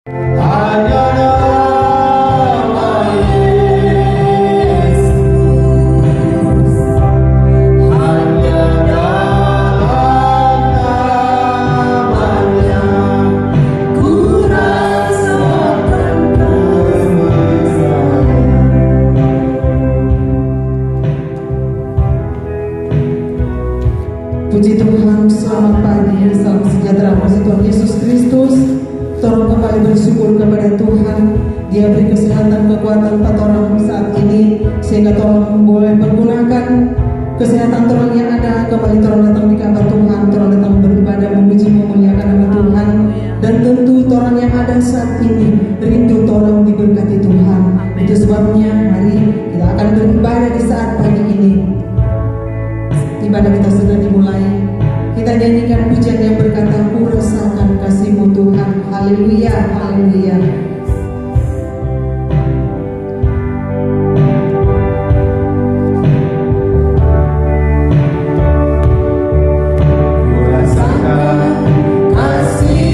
Puji Tuhan, selamat pagi, salam sejahtera kasih Tuhan Yesus Kristus. Tolong kembali bersyukur kepada Tuhan. Dia beri kesehatan, kekuatan pada orang saat ini, sehingga tolong boleh menggunakan kesehatan Tuhan yang ada. Kembali tolong datang di kamar Tuhan, tolong datang beribadah, memuji, memuliakan nama Tuhan. Dan tentu Tuhan yang ada saat ini rindu tolong diberkati Tuhan. Itu sebabnya mari kita akan beribadah di saat pagi ini. Ibadah kita sudah dimulai. Kita nyanyikan pujian yang berkata, ku rasakan kasih-Mu Tuhan. Haleluya, haleluya. Ku rasakan kasih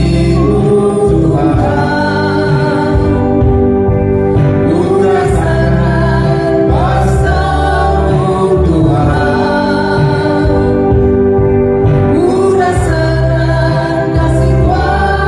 kuasa-Mu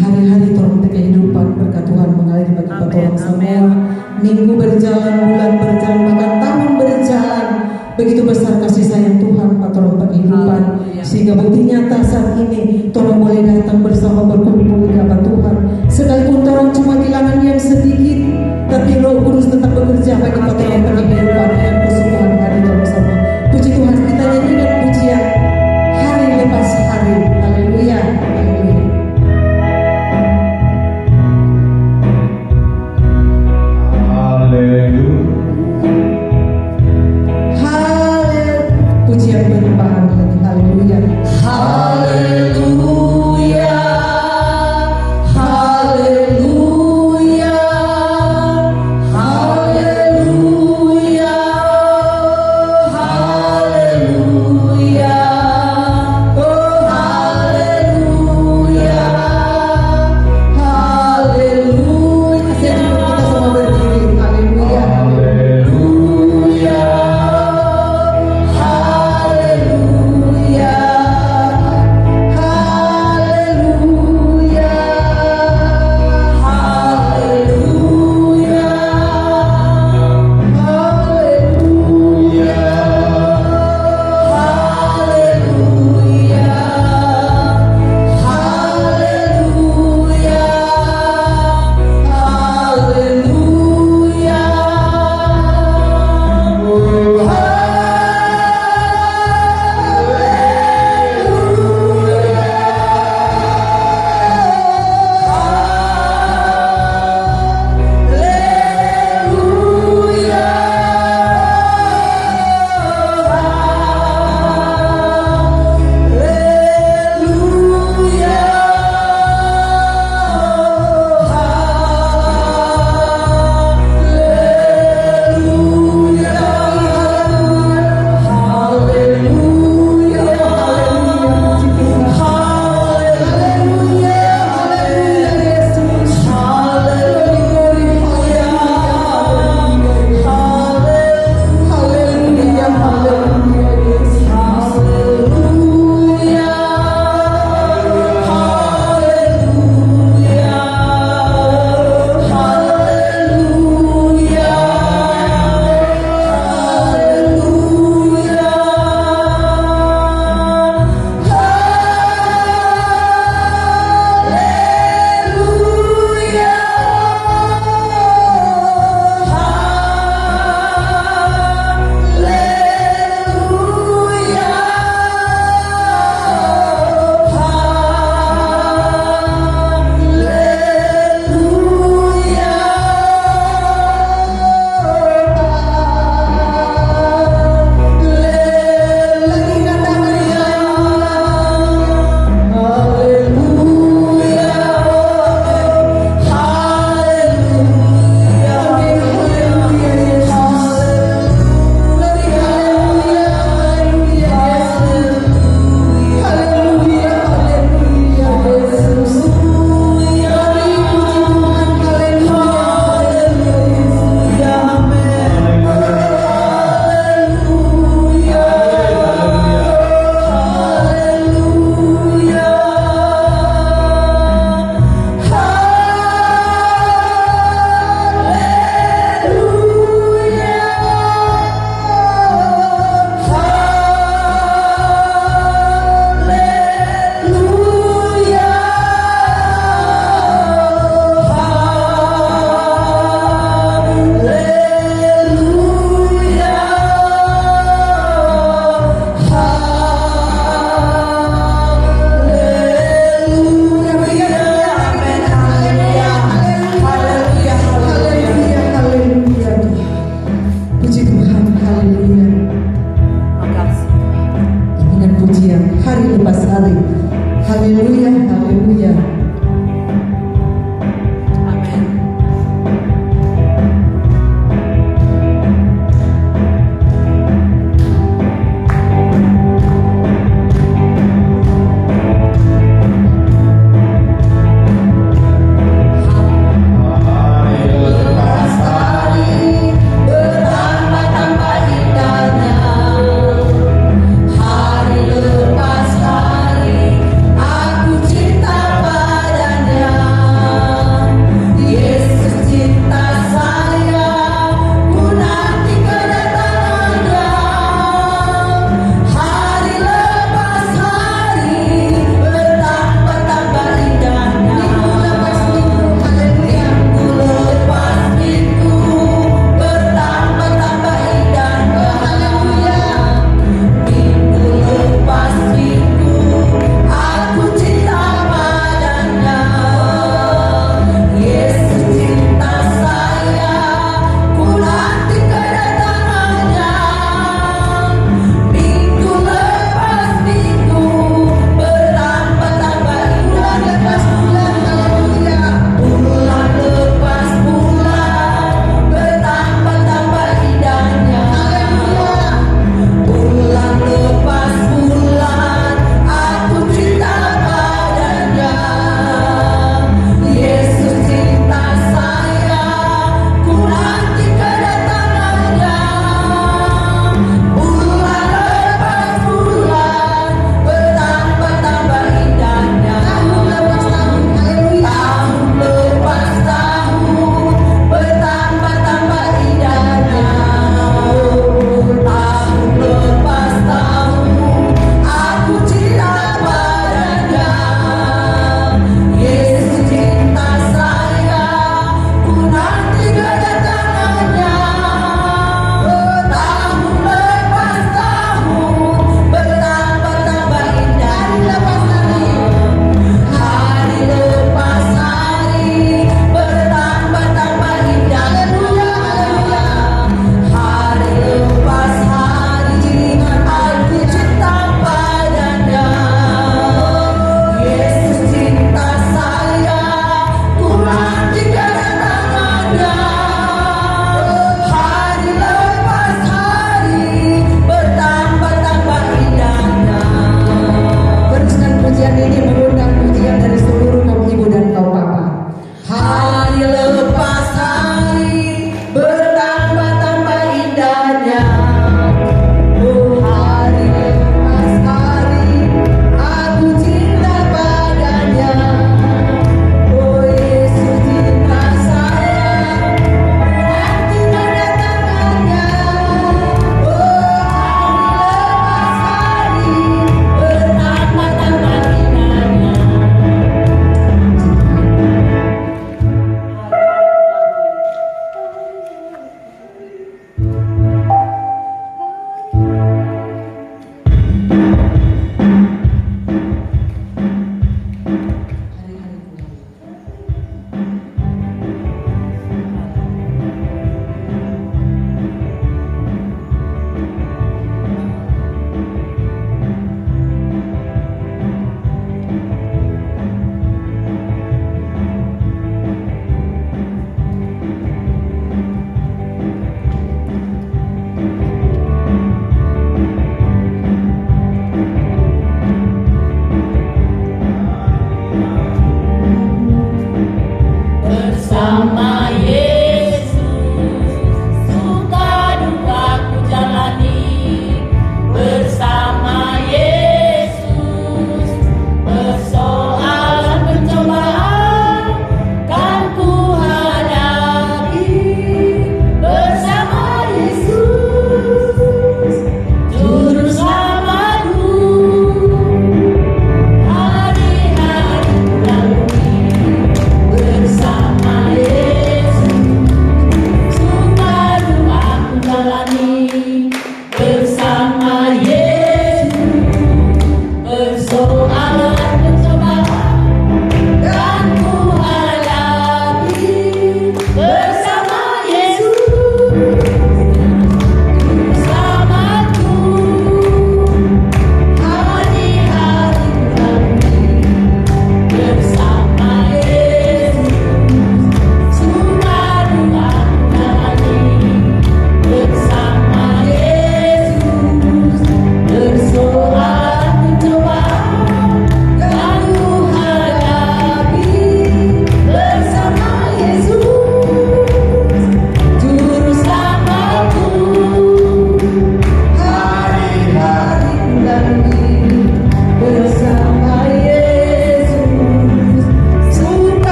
hari-hari torang kehidupan berkat Tuhan mengalir bagi orang semua. Minggu berjalan, bulan berjalan, bahkan tahun berjalan. Begitu besar kasih sayang Tuhan torang kehidupan, sehingga bukti nyata saat ini torang boleh datang bersama berkumpul di hadapan Tuhan. Sekalipun torang cuma kehilangan yang sedikit, tapi Roh Kudus tetap bekerja bagi torang kehidupan yang kesukaan hari torang semua. Puji Tuhan, kita nyanyikan pujian hari lepas hari. Haleluya, haleluya. Pujian berlimpahan lagi, haleluya. Haleluya.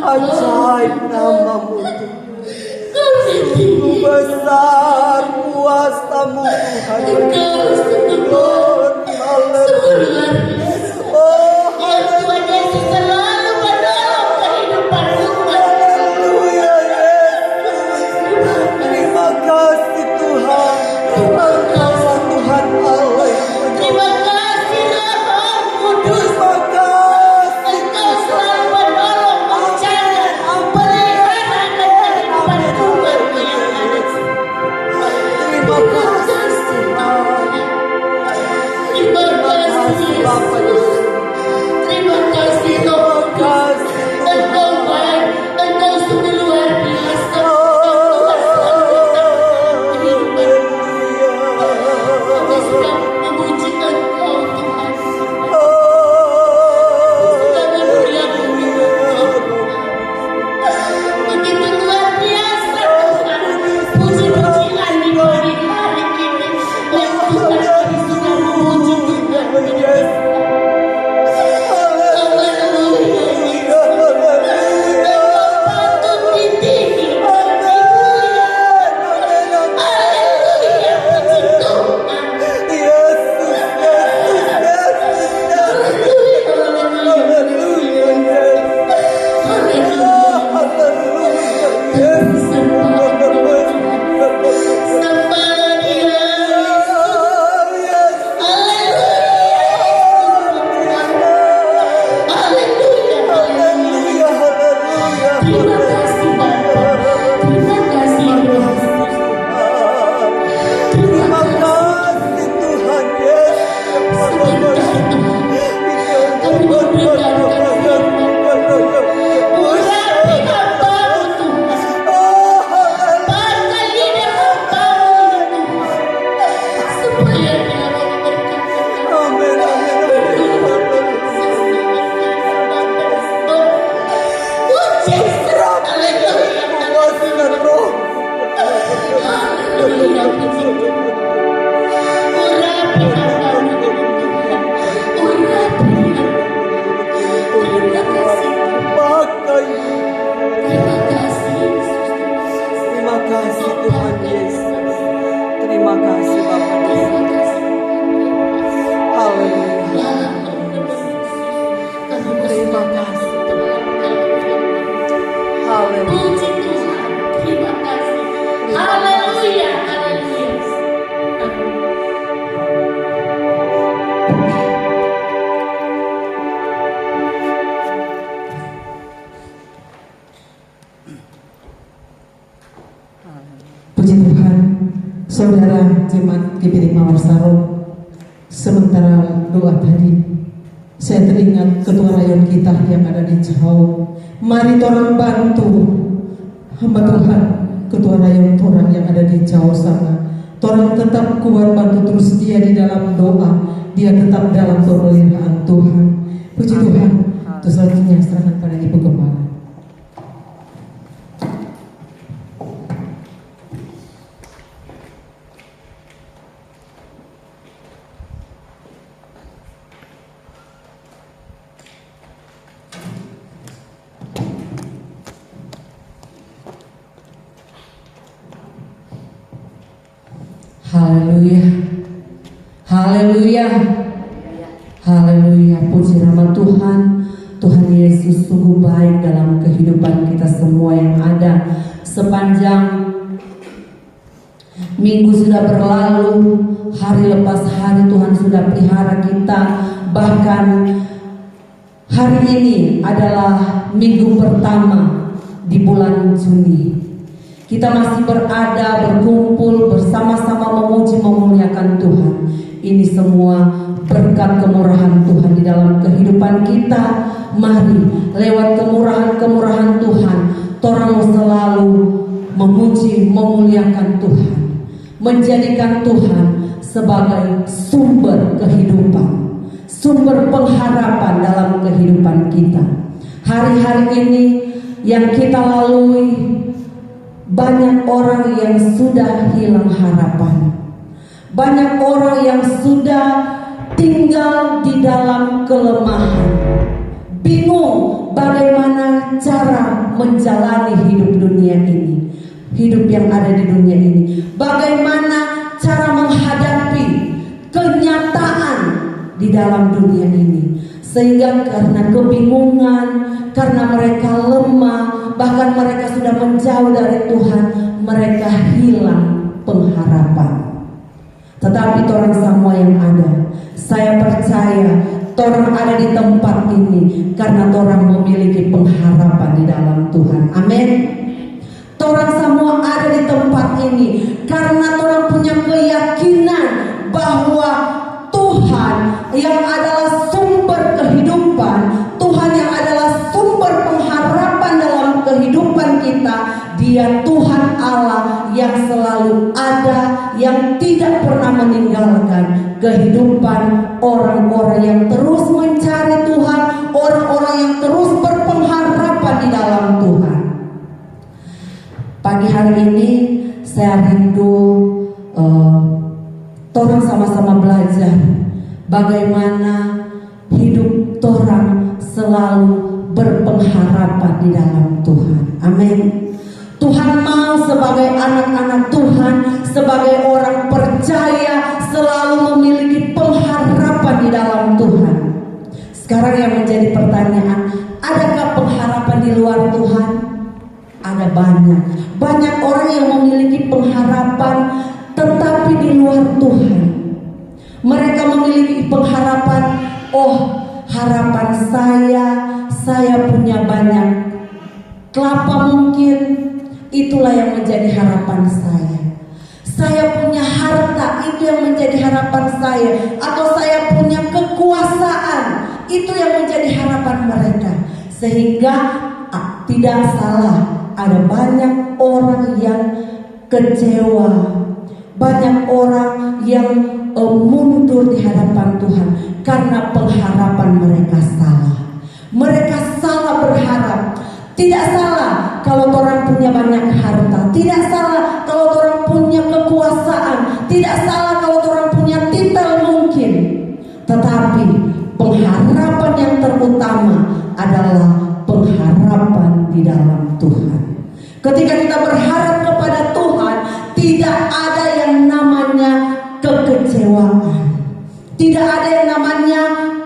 Ajaib namamu Tuhan. Sungguh besar kuasa-Mu Tuhan. Haleluya. Oh, Tuhan Yesus selalu menolong kehidupanmu. haleluya Yesus. Terima kasih Tuhan. Engkaulah Tuhan Allah yang Terima kasih Roh Kudus. terima kasih. Engkau selalu menolong, menjaga, memelihara kehidupan umatmu yang ada. Terima kasih Tuhan. Terima kasih Bapa Yesus. Terima kasih Roh Kudus. Engkau baik, Engkau sungguh luar biasa. Tuhan selalu datang kehidupan. Kami sedang memuji Engkau Tuhan. Kami memuliakan Engkau. Begitu luar biasa Tuhan. Puji-pujian di pagi hari ini. Yang Tuhan kami sudah memuji Tuhan. Haleluya. Engkau patut ditinggi. Haleluya. Puji Tuhan. Sembah Dia. Haleluya. Terima kasih Bapa. Terima kasih Roh. Terima kasih Tuhan Yesus. sebentar Tuhan. Kami mendengarkan urapi hamba-Mu Tuhan. Pakai lidah hamba-Mu Tuhan. Supaya Dia boleh berkata. Amin, amin, kuatkan roh. Pakai. Terima kasih Tuhan Yesus. Terima kasih Bapa Yesus. Haleluya. Terima kasih. Haleluya. Puji Tuhan. Terima kasih. Haleluya. Haleluya. Puji Tuhan, saudara jemaat GPD Mawar Saron. Sementara doa tadi, saya teringat ketua rayon kita yang ada di jauh. Mari orang bantu hamba Tuhan, ketua rayon orang yang ada di jauh sana. Orang tetap kuat, bantu terus dia di dalam doa. Dia tetap dalam pemeliharaan Tuhan. Puji Tuhan. Terus selanjutnya serahkan pada Ibu Gembala. Haleluya. Haleluya. Haleluya. Puji nama Tuhan. Tuhan Yesus sungguh baik dalam kehidupan kita semua yang ada. Sepanjang minggu sudah berlalu, hari lepas hari Tuhan sudah pelihara kita. Bahkan hari ini adalah minggu pertama di bulan Juni. Kita masih berada, berkumpul, bersama-sama memuji, memuliakan Tuhan. Ini semua berkat kemurahan Tuhan di dalam kehidupan kita. Mari lewat kemurahan-kemurahan Tuhan, torang selalu memuji, memuliakan Tuhan, menjadikan Tuhan sebagai sumber kehidupan, sumber pengharapan dalam kehidupan kita. Hari-hari ini yang kita lalui, banyak orang yang sudah hilang harapan. Banyak orang yang sudah tinggal di dalam kelemahan. bingung bagaimana cara menjalani hidup dunia ini, hidup yang ada di dunia ini, bagaimana cara menghadapi kenyataan di dalam dunia ini. Sehingga karena kebingungan, karena mereka lemah, bahkan mereka sudah menjauh dari Tuhan, mereka hilang pengharapan. Tetapi orang semua yang ada, saya percaya orang ada di tempat ini karena orang memiliki pengharapan di dalam Tuhan. Amin. Orang semua ada di tempat ini karena orang punya keyakinan bahwa Tuhan yang adalah sumber kehidupan, Tuhan yang adalah sumber pengharapan dalam kehidupan kita, Dia Tuhan Allah yang selalu ada, yang tidak pernah meninggalkan kehidupan orang-orang yang terus mencari Tuhan, orang-orang yang terus berpengharapan di dalam Tuhan. Pagi hari ini saya rindu orang sama-sama belajar bagaimana hidup orang selalu berpengharapan di dalam Tuhan. Amin. Tuhan mau sebagai anak-anak Tuhan, sebagai orang percaya, selalu memiliki pengharapan di dalam Tuhan. Sekarang yang menjadi pertanyaan, adakah pengharapan di luar Tuhan? Ada banyak. Banyak orang yang memiliki pengharapan tetapi di luar Tuhan. Mereka memiliki pengharapan, oh harapan saya punya banyak kelapa mungkin, itulah yang menjadi harapan saya. Saya punya harta, itu yang menjadi harapan saya. Atau saya punya kekuasaan, itu yang menjadi harapan mereka. Sehingga tidak salah, ada banyak orang yang kecewa, banyak orang yang mundur di hadapan Tuhan karena pengharapan mereka salah. Mereka salah berharap. Tidak salah kalau orang punya banyak harta, tidak salah kalau orang punya kekuasaan, tidak salah kalau orang punya titel mungkin. Tetapi pengharapan yang terutama adalah pengharapan di dalam Tuhan. Ketika kita berharap kepada Tuhan, tidak ada yang namanya kekecewaan, tidak ada yang namanya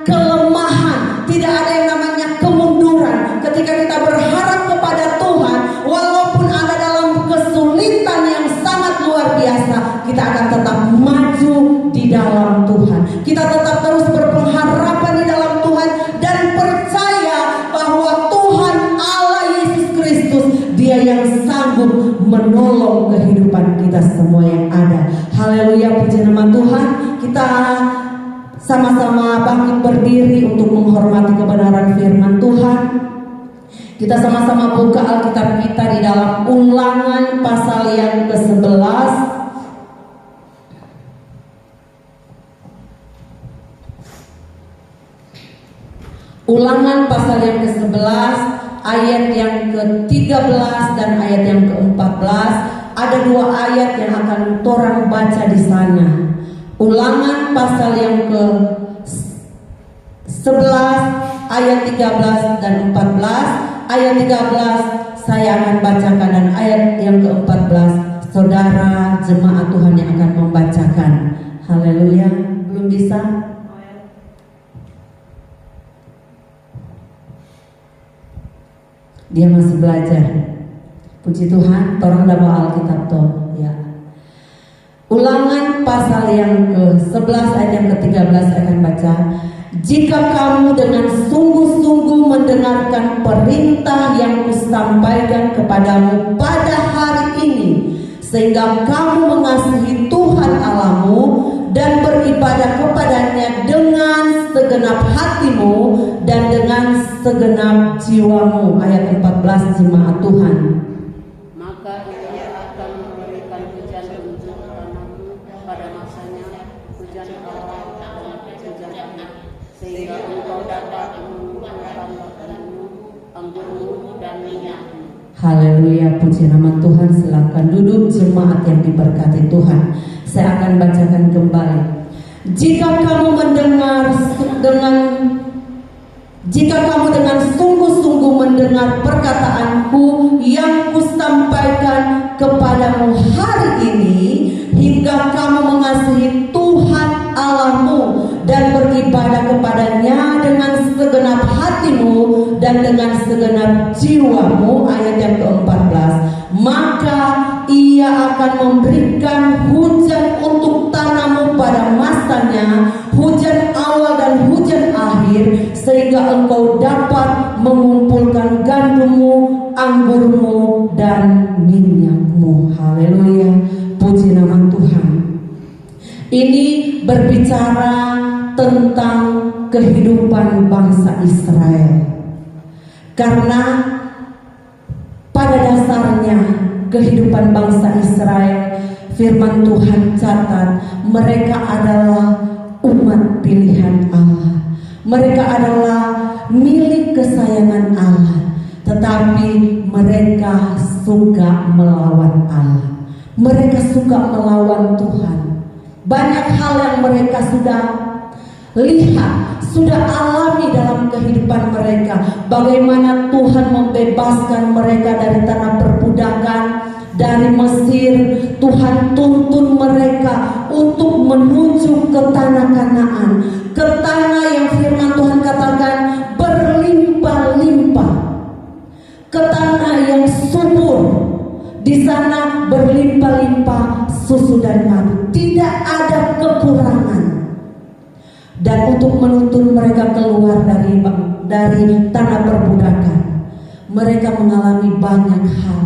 kelemahan, tidak ada yang namanya kemunduran. Ketika kita berharap kepada Tuhan, walaupun ada dalam kesulitan yang sangat luar biasa, kita akan tetap maju di dalam Tuhan. Kita tetap terus berpengharapan di dalam Tuhan dan percaya bahwa Tuhan Allah Yesus Kristus, Dia yang sanggup menolong kehidupan kita semua yang ada. Haleluya, puji nama Tuhan. Kita sama-sama bangkit berdiri untuk menghormati kebenaran firman Tuhan. Kita sama-sama buka Alkitab kita di dalam Ulangan pasal yang ke-11. Ulangan pasal yang ke-11 ayat yang ke-13 dan ayat yang ke-14. Ada dua ayat yang akan orang baca di sana. Ulangan pasal yang ke-11 ayat 13 dan 14. Ayat 13 saya akan bacakan dan ayat yang ke-14 saudara jemaat Tuhan yang akan membacakan. Haleluya. Belum bisa? Dia masih belajar. Puji Tuhan, orang dah bawa Alkitab toh, ya. Ulangan pasal yang ke-11 ayat yang ke-13 saya akan baca. Jika kamu dengan sungguh-sungguh mendengarkan perintah yang kusampaikan kepadamu pada hari ini, sehingga kamu mengasihi Tuhan Allahmu dan beribadah kepadanya dengan segenap hatimu dan dengan segenap jiwamu. Ayat 14 jemaat Tuhan. Maka Ia akan memberikan hujan untuk tanahmu pada masanya, hujan awal dan hujan akhir, sehingga engkau dapat menumbuhkan bahanmu, anggurmu dan minyakmu. Haleluya, puji nama Tuhan. Silakan duduk jemaat yang diberkati Tuhan. Saya akan bacakan kembali. Jika kamu mendengar dengan Jika kamu dengan sungguh-sungguh mendengar perkataanku yang kusampaikan kepadamu hari ini, hingga kamu mengasihi Tuhan Allahmu dan beribadah kepadanya dengan segenap hatimu dan dengan segenap jiwamu, ayat yang ke-14, maka ia akan memberikan hujan untuk tanamu pada masanya, hujan awal dan hujan akhir, sehingga engkau dapat mengumpulkan gandummu, anggurmu, dan minyakmu. Haleluya, puji nama Tuhan. Ini berbicara tentang kehidupan bangsa Israel, karena pada dasarnya kehidupan bangsa Israel, firman Tuhan catat, mereka adalah umat pilihan Allah. Mereka adalah milik kesayangan Allah, tetapi mereka suka melawan Allah. Mereka suka melawan Tuhan. Banyak hal yang mereka sudah lihat, sudah alami dalam kehidupan mereka. Bagaimana Tuhan membebaskan mereka dari tanah perbudakan, dari Mesir. Tuhan tuntun mereka untuk menuju ke tanah Kanaan, ke tanah yang firman Tuhan katakan berlimpah-limpah, ke tanah yang subur. Di sana berlimpah-limpah susu dan madu, tidak ada kekurangan. Dan untuk menuntun mereka keluar dari tanah perbudakan, mereka mengalami banyak hal,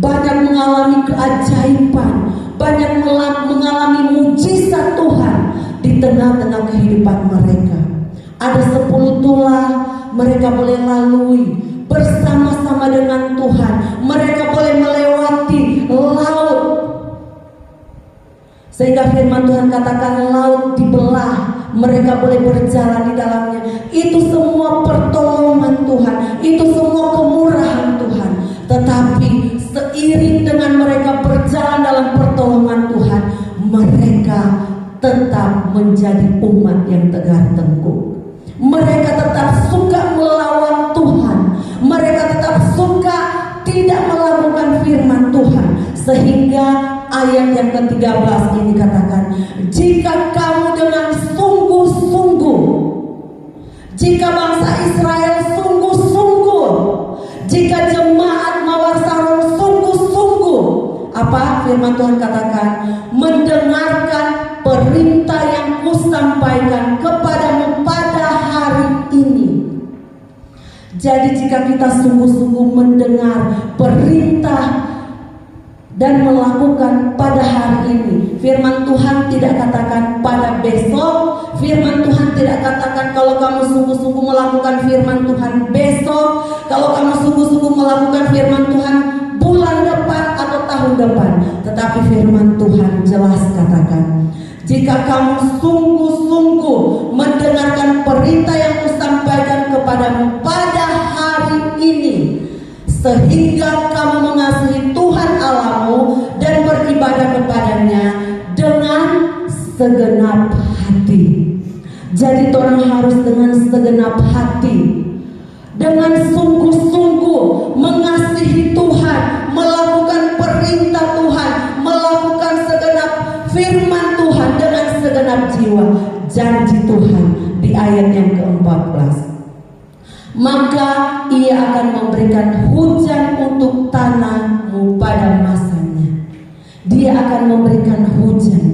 banyak mengalami keajaiban, banyak mengalami mujizat Tuhan di tengah-tengah kehidupan mereka. Ada 10 tulah mereka boleh lalui bersama-sama dengan Tuhan. Mereka boleh melewati laut, sehingga firman Tuhan katakan laut dibelah, mereka boleh berjalan di dalamnya. Itu semua pertolongan Tuhan, itu semua kemurahan Tuhan. Tetapi seiring dengan mereka berjalan dalam pertolongan Tuhan, mereka tetap menjadi umat yang tegar tengkuk. Mereka tetap suka melawan Tuhan. Mereka tetap suka tidak melakukan firman Tuhan. Sehingga ayat yang ke-13 ini katakan, jika kamu dengan sungguh-sungguh, jika bangsa Israel sungguh-sungguh, jika jemaat Mawar Saron sungguh-sungguh, apa firman Tuhan katakan? Mendengarkan perintah yang kusampaikan kepadamu pada hari ini. Jadi jika kita sungguh-sungguh mendengar perintah dan melakukan pada hari ini, firman Tuhan tidak katakan pada besok, firman Tuhan tidak katakan kalau kamu sungguh-sungguh melakukan firman Tuhan besok, kalau kamu sungguh-sungguh melakukan firman Tuhan bulan depan atau tahun depan. Tetapi firman Tuhan jelas katakan, jika kamu sungguh-sungguh mendengarkan perintah yang kusampaikan kepadamu pada hari ini, sehingga kamu mengasihi Tuhan Allahmu dan beribadah kepadanya dengan segenap hati. Jadi orang harus dengan segenap hati, dengan sungguh-sungguh mengasihi Tuhan, melakukan perintah Tuhan, melakukan segenap firman Tuhan dengan segenap jiwa. Janji Tuhan di ayat yang ke-14, maka ia akan memberikan hujan untuk tanahmu pada masanya. Dia akan memberikan hujan.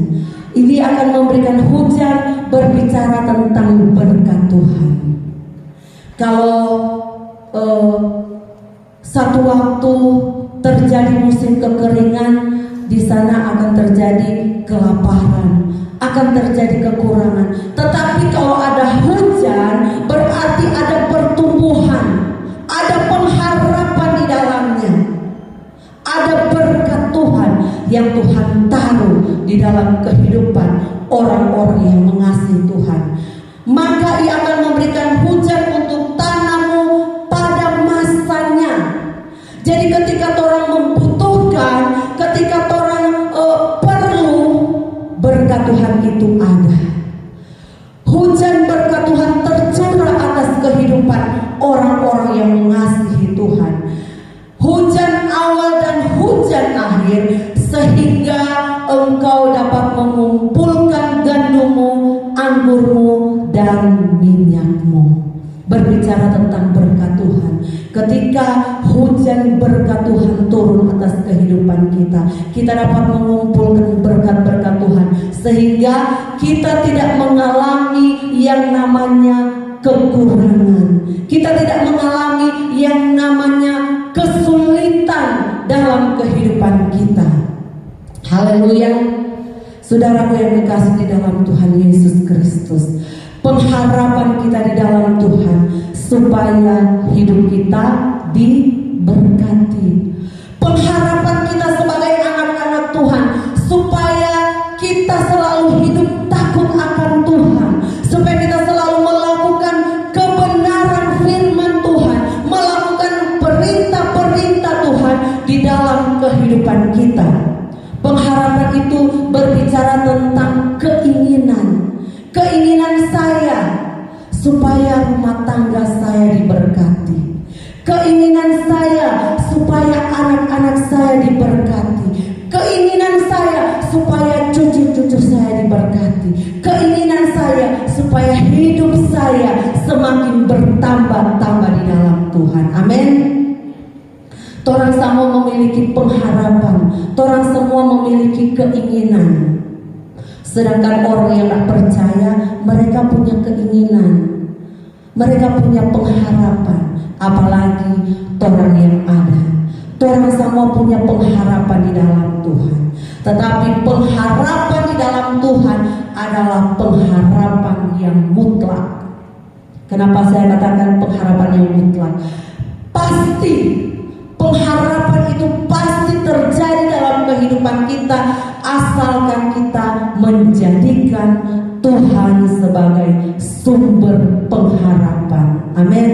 Ini akan memberikan hujan berbicara tentang berkat Tuhan. Kalau satu waktu terjadi musim kekeringan, di sana akan terjadi kelaparan, akan terjadi kekurangan. Tetapi kalau ada hujan, berarti ada pertumbuhan, ada pengharapan di dalamnya, ada berkat Tuhan yang Tuhan taruh di dalam kehidupan orang-orang yang mengasihi Tuhan. Maka ia akan memberikan hujan untuk tanahmu pada masanya. Jadi ketika orang membutuhkan, ketika orang perlu, berkat Tuhan itu ada. Hujan berkat Tuhan tercurah atas kehidupan orang-orang yang mengasihi Tuhan. Hujan awal dan hujan akhir, sehingga engkau dapat mengumpulkan gandummu, anggurmu, dan minyakmu. Berbicara tentang berkat Tuhan, ketika hujan berkat Tuhan turun atas kehidupan kita, kita dapat mengumpulkan berkat-berkat Tuhan, sehingga kita tidak mengalami yang namanya kekurangan, kita tidak mengalami yang namanya kesulitan dalam kehidupan kita. Haleluya. Saudaraku yang kekasih di dalam Tuhan Yesus Kristus, pengharapan kita di dalam Tuhan supaya hidup kita diberkati. Pengharapan kita sebagai anak-anak Tuhan supaya kita selalu hidup takut akan Tuhan, supaya kita selalu melakukan kebenaran firman Tuhan, melakukan perintah-perintah Tuhan di dalam kehidupan kita. Pengharapan itu berbicara tentang keinginan saya supaya rumah tangga saya diberkati, keinginan saya supaya anak-anak saya diberkati, keinginan saya supaya cucu-cucu saya diberkati, keinginan saya supaya hidup saya semakin bertambah-tambah di dalam Tuhan. Amin. Torang semua memiliki pengharapan, torang semua memiliki keinginan. Sedangkan orang yang tak percaya, mereka punya keinginan, mereka punya pengharapan. Apalagi torang yang ada, torang semua punya pengharapan di dalam Tuhan. Tetapi pengharapan di dalam Tuhan adalah pengharapan yang mutlak. Kenapa saya katakan pengharapan yang mutlak? Pasti pengharapan itu pasti terjadi dalam kehidupan kita, asalkan kita menjadikan Tuhan sebagai sumber pengharapan. Amin.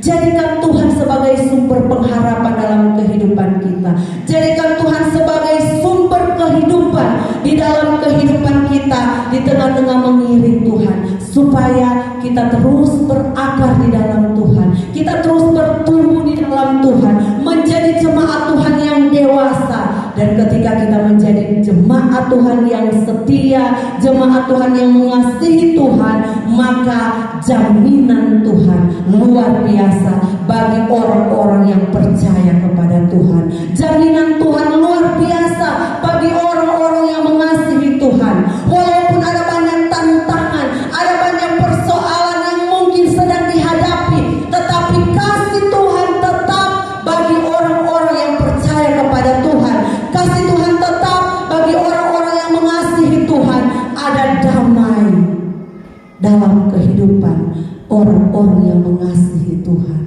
Jadikan Tuhan sebagai sumber pengharapan dalam kehidupan kita. Jadikan Tuhan sebagai sumber kehidupan di dalam kehidupan kita, di tengah-tengah mengiring Tuhan, supaya kita terus berakar di dalam Tuhan, kita terus bertumbuh di dalam Tuhan, menjadi jemaat Tuhan yang dewasa. Dan ketika kita menjadi jemaat Tuhan yang setia, jemaat Tuhan yang mengasihi Tuhan, maka jaminan Tuhan luar biasa bagi orang-orang yang percaya kepada Tuhan. Jaminan Tuhan luar biasa bagi orang-orang yang mengasihi Tuhan. Walaupun ada banyak tantangan, ada banyak persoalan yang mungkin sedang dihadapi, tetapi kasih Tuhan tetap bagi orang-orang yang percaya kepada Tuhan. Kasih Tuhan tetap bagi orang-orang yang mengasihi Tuhan. Ada damai dalam kehidupan orang-orang yang mengasihi Tuhan.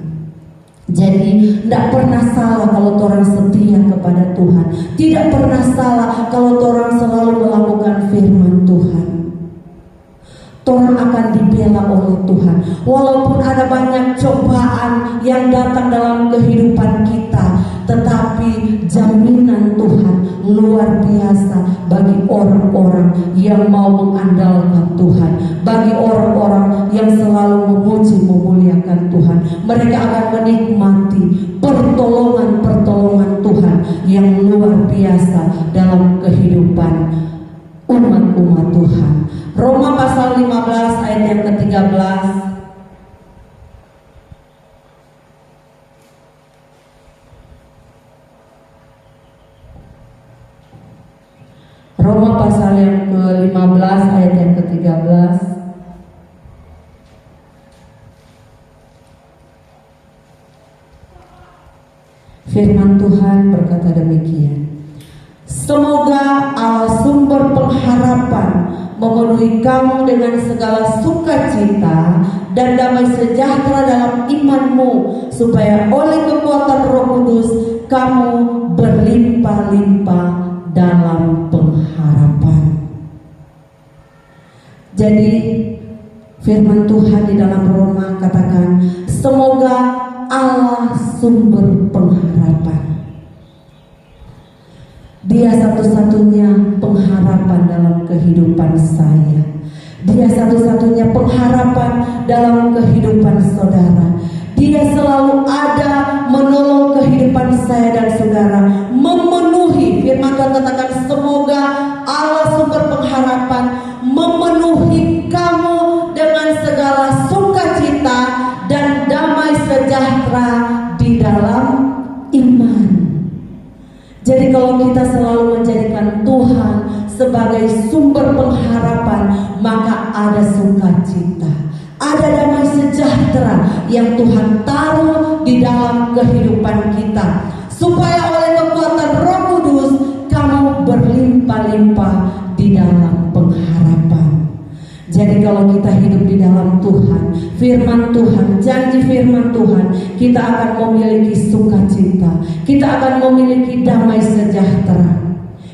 Jadi tidak pernah salah kalau orang setia kepada Tuhan. Tidak pernah salah kalau orang selalu melakukan firman Tuhan. Orang akan dibela oleh Tuhan. Walaupun ada banyak cobaan yang datang dalam kehidupan kita, tetapi jaminan Tuhan luar biasa bagi orang-orang yang mau mengandalkan Tuhan, bagi orang-orang yang selalu memuji memuliakan Tuhan. Mereka akan menikmati pertolongan-pertolongan Tuhan yang luar biasa dalam kehidupan umat-umat Tuhan. Roma pasal 15 ayat yang ke-13. Roma pasal yang ke-15 ayat yang ke-13. Firman Tuhan berkata demikian. Semoga Allah sumber pengharapan memenuhi kamu dengan segala sukacita dan damai sejahtera dalam imanmu, supaya oleh kekuatan Roh Kudus kamu berlimpah-limpah dalam pengharapan. Jadi firman Tuhan di dalam Roma katakan, semoga Allah sumber pengharapan. Dia satu-satunya pengharapan dalam kehidupan saya. Dia satu-satunya pengharapan dalam kehidupan saudara. Dia selalu ada menolong kehidupan saya dan saudara, memenuhi. Firman Tuhan katakan, semoga Allah sumber pengharapan memenuhi kamu dengan segala sukacita dan damai sejahtera di dalam iman. Jadi kalau kita selalu menjadikan Tuhan sebagai sumber pengharapan, maka ada sukacita, ada damai sejahtera yang Tuhan taruh di dalam kehidupan kita, supaya oleh kekuatan Roh Kudus kamu berlimpah-limpah di dalam pengharapan. Jadi kalau kita hidup di dalam Tuhan, firman Tuhan, janji firman Tuhan, kita akan memiliki sukacita, kita akan memiliki damai sejahtera,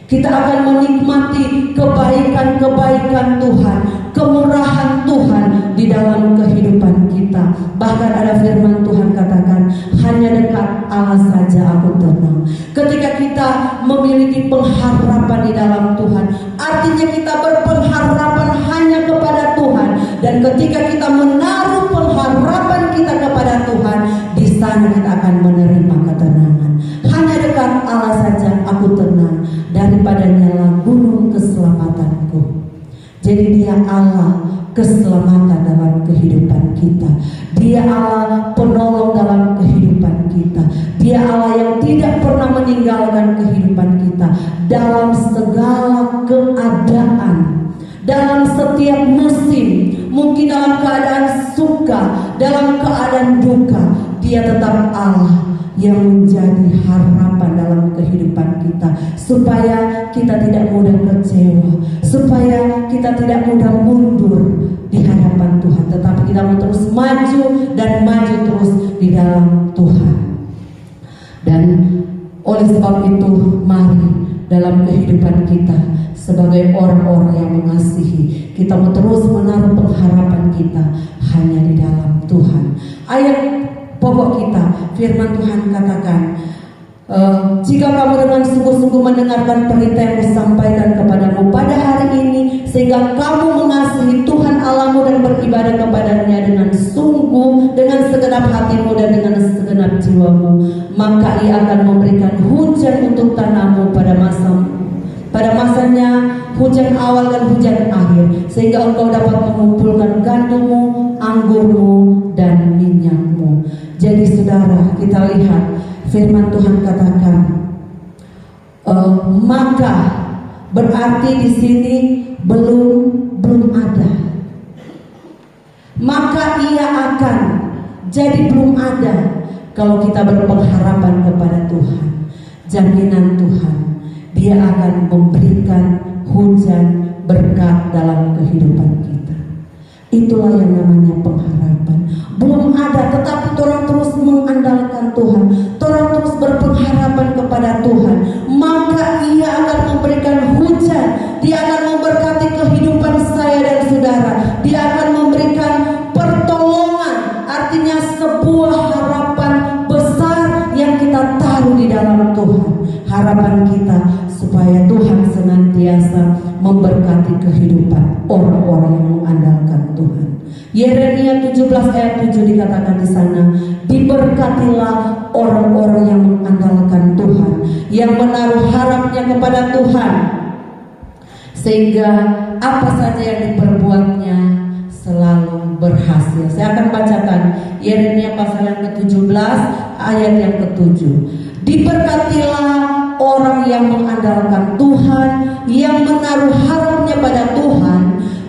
kita akan menikmati kebaikan-kebaikan Tuhan, kemurahan Tuhan di dalam kehidupan kita. Bahkan ada firman Tuhan katakan, hanya dekat Allah saja aku tenang. Ketika kita memiliki pengharapan di dalam Tuhan, artinya kita berpengharapan hanya kepada Tuhan. Dan ketika kita menaruh pengharapan kita kepada Tuhan, di sana kita akan menerima ketenangan. Hanya dekat Allah saja aku tenang, daripada nyala gunung keselamatanku. Jadi dia Allah keselamatan dalam kehidupan kita. Dia Allah penolong dalam kehidupan kita. Dia Allah yang tidak pernah meninggalkan kehidupan kita dalam segala keadaan, dalam setiap musim. Mungkin dalam keadaan suka, dalam keadaan duka, dia tetap Allah yang menjadi harapan dalam kehidupan kita, supaya kita tidak mudah kecewa, supaya kita tidak mudah mundur di hadapan Tuhan, tetapi kita mau terus maju dan maju terus di dalam Tuhan. Dan oleh sebab itu, mari dalam kehidupan kita sebagai orang-orang yang mengasihi, kita mau terus menaruh pengharapan kita hanya di dalam Tuhan. Ayat pokok kita, firman Tuhan katakan, jika kamu dengan sungguh-sungguh mendengarkan perintah yang kusampaikan kepadamu pada hari ini, sehingga kamu mengasihi Tuhan Allahmu dan beribadah kepadanya dengan sungguh, dengan segenap hatimu dan dengan segenap jiwamu, maka Ia akan memberikan hujan untuk tanahmu pada masanya, hujan awal dan hujan akhir, sehingga engkau dapat mengumpulkan gandummu, anggurmu, dan minyakmu. Jadi saudara, kita lihat firman Tuhan katakan, maka berarti di sini belum ada. Maka ia akan jadi belum ada kalau kita berpengharapan kepada Tuhan. Jaminan Tuhan, Dia akan memberikan hujan berkat dalam kehidupan kita. Itulah yang namanya pengharapan. Belum ada, tetapi orang terus mengandalkan Tuhan, orang terus berpengharapan kepada Tuhan, maka Ia akan memberikan hujan. Dia akan memberkati kehidupan saya dan saudara. Dia akan memberikan pertolongan, artinya sebuah harapan besar yang kita taruh di dalam Tuhan. Harapan kita supaya Tuhan senantiasa memberkati kehidupan orang-orang yang mengandalkan Tuhan. Yeremia 17 ayat 7 dikatakan di sana, diberkatilah orang-orang yang mengandalkan Tuhan, yang menaruh harapnya kepada Tuhan, sehingga apa saja yang diperbuatnya selalu berhasil. Saya akan bacakan Yeremia pasal yang ke-17 ayat yang ke-7. Diberkatilah orang yang mengandalkan Tuhan, yang menaruh harapnya pada Tuhan.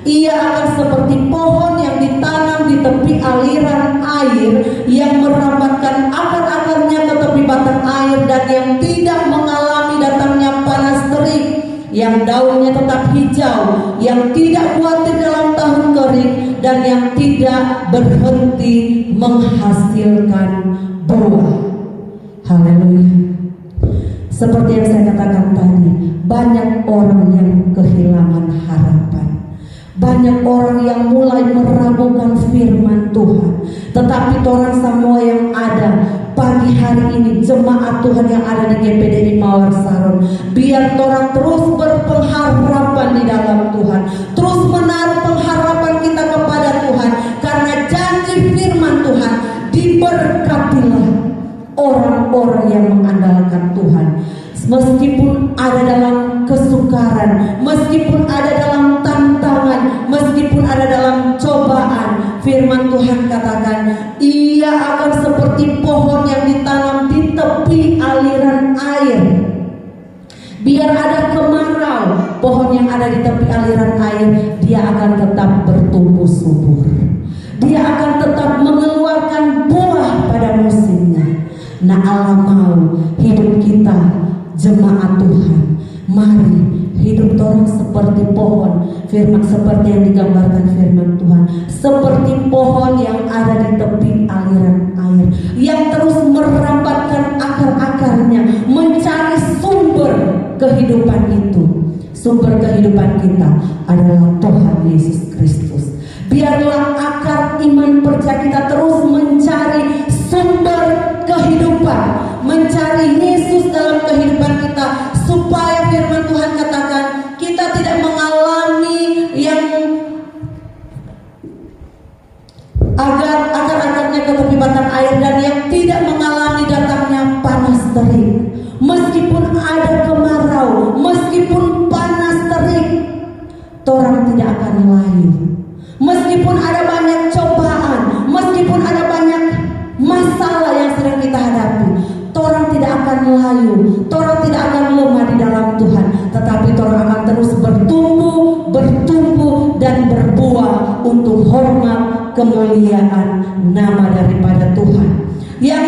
Ia akan seperti pohon yang ditanam di tepi aliran air, yang merambatkan akar-akarnya ke tepi batang air, dan yang tidak mengalami datangnya panas terik, yang daunnya tetap hijau, yang tidak khawatir dalam tahun kering, dan yang tidak berhenti menghasilkan buah. Haleluya. Seperti yang saya katakan tadi, banyak orang yang kehilangan harapan. Banyak orang yang mulai meragukan firman Tuhan. Tetapi orang semua yang ada pagi hari ini, jemaat Tuhan yang ada di GPDI Mawar Saron, biar orang terus berpengharapan di dalam Tuhan, terus menaruh pengharapan orang-orang yang mengandalkan Tuhan. Meskipun ada dalam kesukaran, meskipun ada dalam tantangan, meskipun ada dalam cobaan, firman Tuhan katakan, ia akan seperti pohon yang ditanam di tepi aliran air. Biar ada kemarau, pohon yang ada di tepi aliran air, dia akan tetap bertumbuh subur. Dia akan tetap mengeluarkan buah pada musimnya. Nah, Allah mau hidup kita jemaat Tuhan, mari hidup orang seperti pohon, firman seperti yang digambarkan firman Tuhan, seperti pohon yang ada di tepi aliran air, yang terus merambatkan akar-akarnya, mencari sumber kehidupan itu. Sumber kehidupan kita adalah Tuhan Yesus Kristus. Biarlah akar iman percaya kita terus mencari sumber kehidupan, mencari Yesus dalam kehidupan kita, supaya firman Tuhan katakan kita tidak mengalami yang akar-akarnya ke tepi batang air, dan yang tidak mengalami datangnya panas terik. Meskipun ada kemarau, meskipun panas terik, orang tidak akan layu. Meskipun ada banyak cobaan, meskipun ada banyak masalah yang sedang kita hadapi, orang tidak akan layu, orang tidak akan lemah di dalam Tuhan, tetapi orang akan terus bertumbuh dan berbuah untuk hormat kemuliaan nama daripada Tuhan. Yang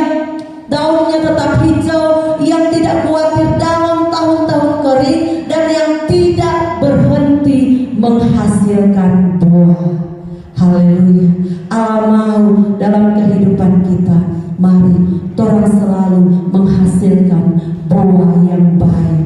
daunnya tetap hijau, yang tidak khawatir dalam tahun-tahun kering, dan yang tidak berhenti menghasilkan buah. Haleluya. Allah mau dalam kehidupan kita, mari orang selalu menghasilkan buah yang baik,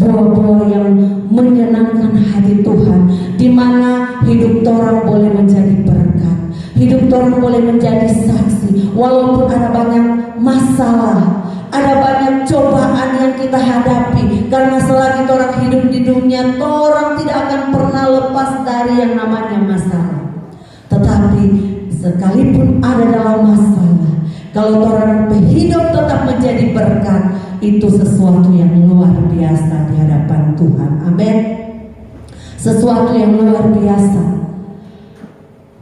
buah-buah yang menyenangkan hati Tuhan, di mana hidup orang boleh menjadi berkat, hidup orang boleh menjadi saksi. Walaupun ada banyak masalah, ada banyak cobaan yang kita hadapi, karena selagi orang hidup di dunia, orang tidak akan pernah lepas dari yang namanya masalah. Tetapi sekalipun ada dalam masalah, kalau orang hidup tetap menjadi berkat, itu sesuatu yang luar biasa di hadapan Tuhan. Amin. Sesuatu yang luar biasa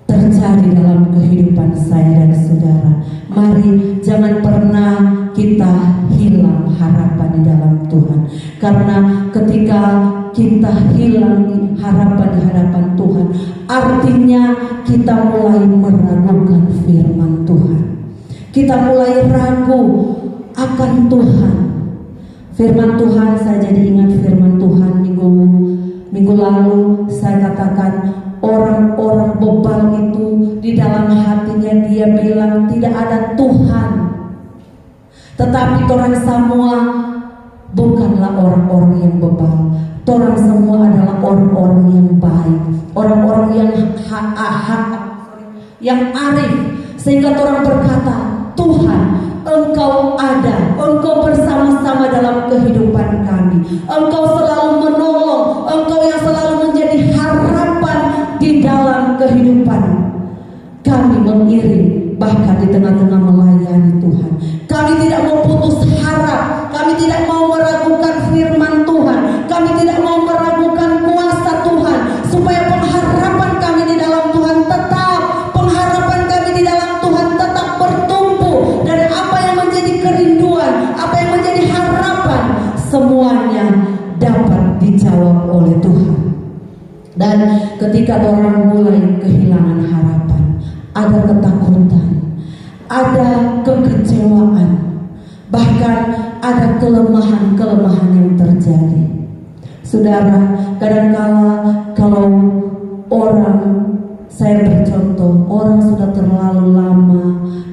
terjadi dalam kehidupan saya dan saudara. Mari jangan pernah kita hilang harapan di dalam Tuhan, karena ketika kita hilang harapan di hadapan Tuhan, artinya kita mulai meragukan firman Tuhan. Kita mulai ragu akan Tuhan. Firman Tuhan, saya jadi ingat firman Tuhan minggu lalu saya katakan, orang-orang bebal itu di dalam hatinya dia bilang tidak ada Tuhan. Tetapi orang semua bukanlah orang-orang yang bebal. Orang semua adalah orang-orang yang baik, orang-orang yang arif, sehingga orang berkata, Tuhan, Engkau ada, Engkau bersama-sama dalam kehidupan kami, Engkau selalu menolong, Engkau yang selalu menjadi harapan di dalam kehidupan kami mengiring, bahkan di tengah-tengah melayani Tuhan. Kami tidak mau putus harap, kami tidak mau meragukan firman Tuhan, kami tidak mau meragukan kuasa Tuhan, supaya pengharapan kami di dalam Tuhan tetap, pengharapan kami di dalam Tuhan tetap bertumbuh, dan apa yang menjadi kerinduan, apa yang menjadi harapan, semuanya dapat dijawab oleh Tuhan. Dan ketika orang mulai kehilangan harapan, ada ketakutan, ada kekecewaan, bahkan ada kelemahan-kelemahan yang terjadi. Saudara, kadang-kala kalau orang, saya bercontoh, orang sudah terlalu lama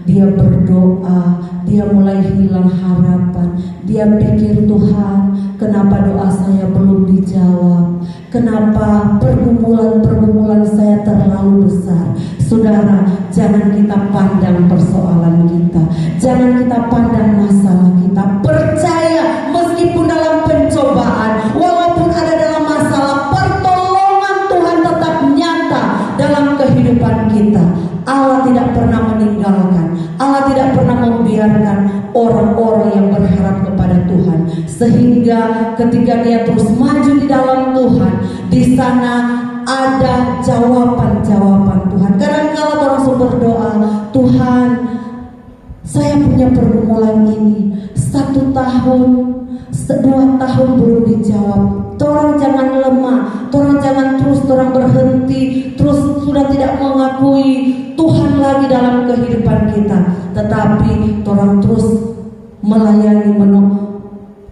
dia berdoa, dia mulai hilang harapan, dia pikir, Tuhan, kenapa doa saya belum dijawab, kenapa pergumulan saya terlalu besar. Saudara, jangan kita pandang persoalan kita, jangan kita pandang masalah kita. Percaya, meskipun dalam pencobaan, walaupun ada dalam masalah, pertolongan Tuhan tetap nyata dalam kehidupan kita. Allah tidak pernah meninggalkan, Allah tidak pernah membiarkan orang-orang yang Sehingga ketika dia terus maju di dalam Tuhan, di sana ada jawaban-jawaban Tuhan. Kadang-kala orang berdoa, Tuhan, saya punya pergumulan ini 1 tahun, 2 tahun belum dijawab. Orang jangan lemah, orang jangan terus orang berhenti, terus sudah tidak mengakui Tuhan lagi dalam kehidupan kita. Tetapi orang terus melayani,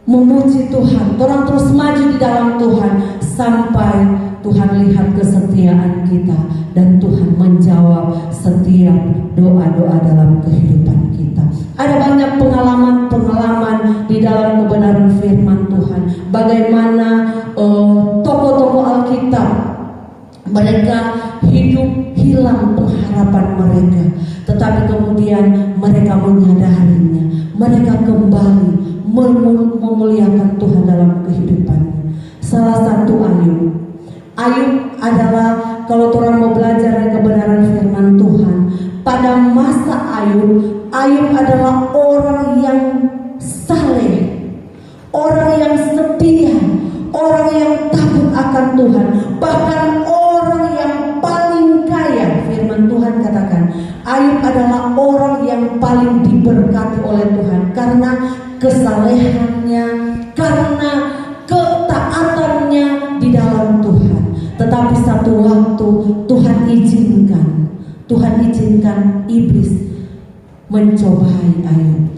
memuji Tuhan, orang terus maju di dalam Tuhan sampai Tuhan lihat kesetiaan kita dan Tuhan menjawab setiap doa-doa dalam kehidupan kita. Ada banyak pengalaman-pengalaman di dalam kebenaran firman Tuhan. Bagaimana tokoh-tokoh Alkitab, mereka hidup hilang pengharapan mereka, tetapi kemudian mereka menyadarinya, mereka kembali memuliakan Tuhan dalam kehidupannya. Salah satu Ayub adalah, kalau orang mau belajar dari kebenaran firman Tuhan, pada masa Ayub adalah orang yang saleh, orang yang setia, orang yang takut akan Tuhan, bahkan orang yang paling kaya. Firman Tuhan katakan Ayub adalah orang yang paling diberkati oleh Tuhan karena kesalehannya, karena ketaatannya di dalam Tuhan. Tetapi satu waktu Tuhan izinkan iblis mencobai Ayub.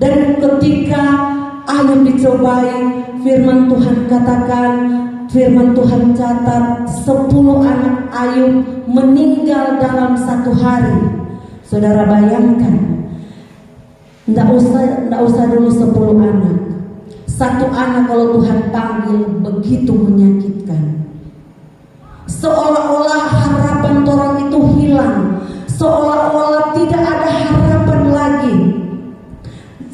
Dan ketika Ayub dicobai, firman Tuhan katakan, firman Tuhan catat 10 anak Ayub meninggal dalam 1 hari. Saudara bayangkan, Nggak usah dulu 10 anak. 1 anak kalau Tuhan panggil begitu menyakitkan. Seolah-olah harapan orang itu hilang, seolah-olah tidak ada harapan lagi.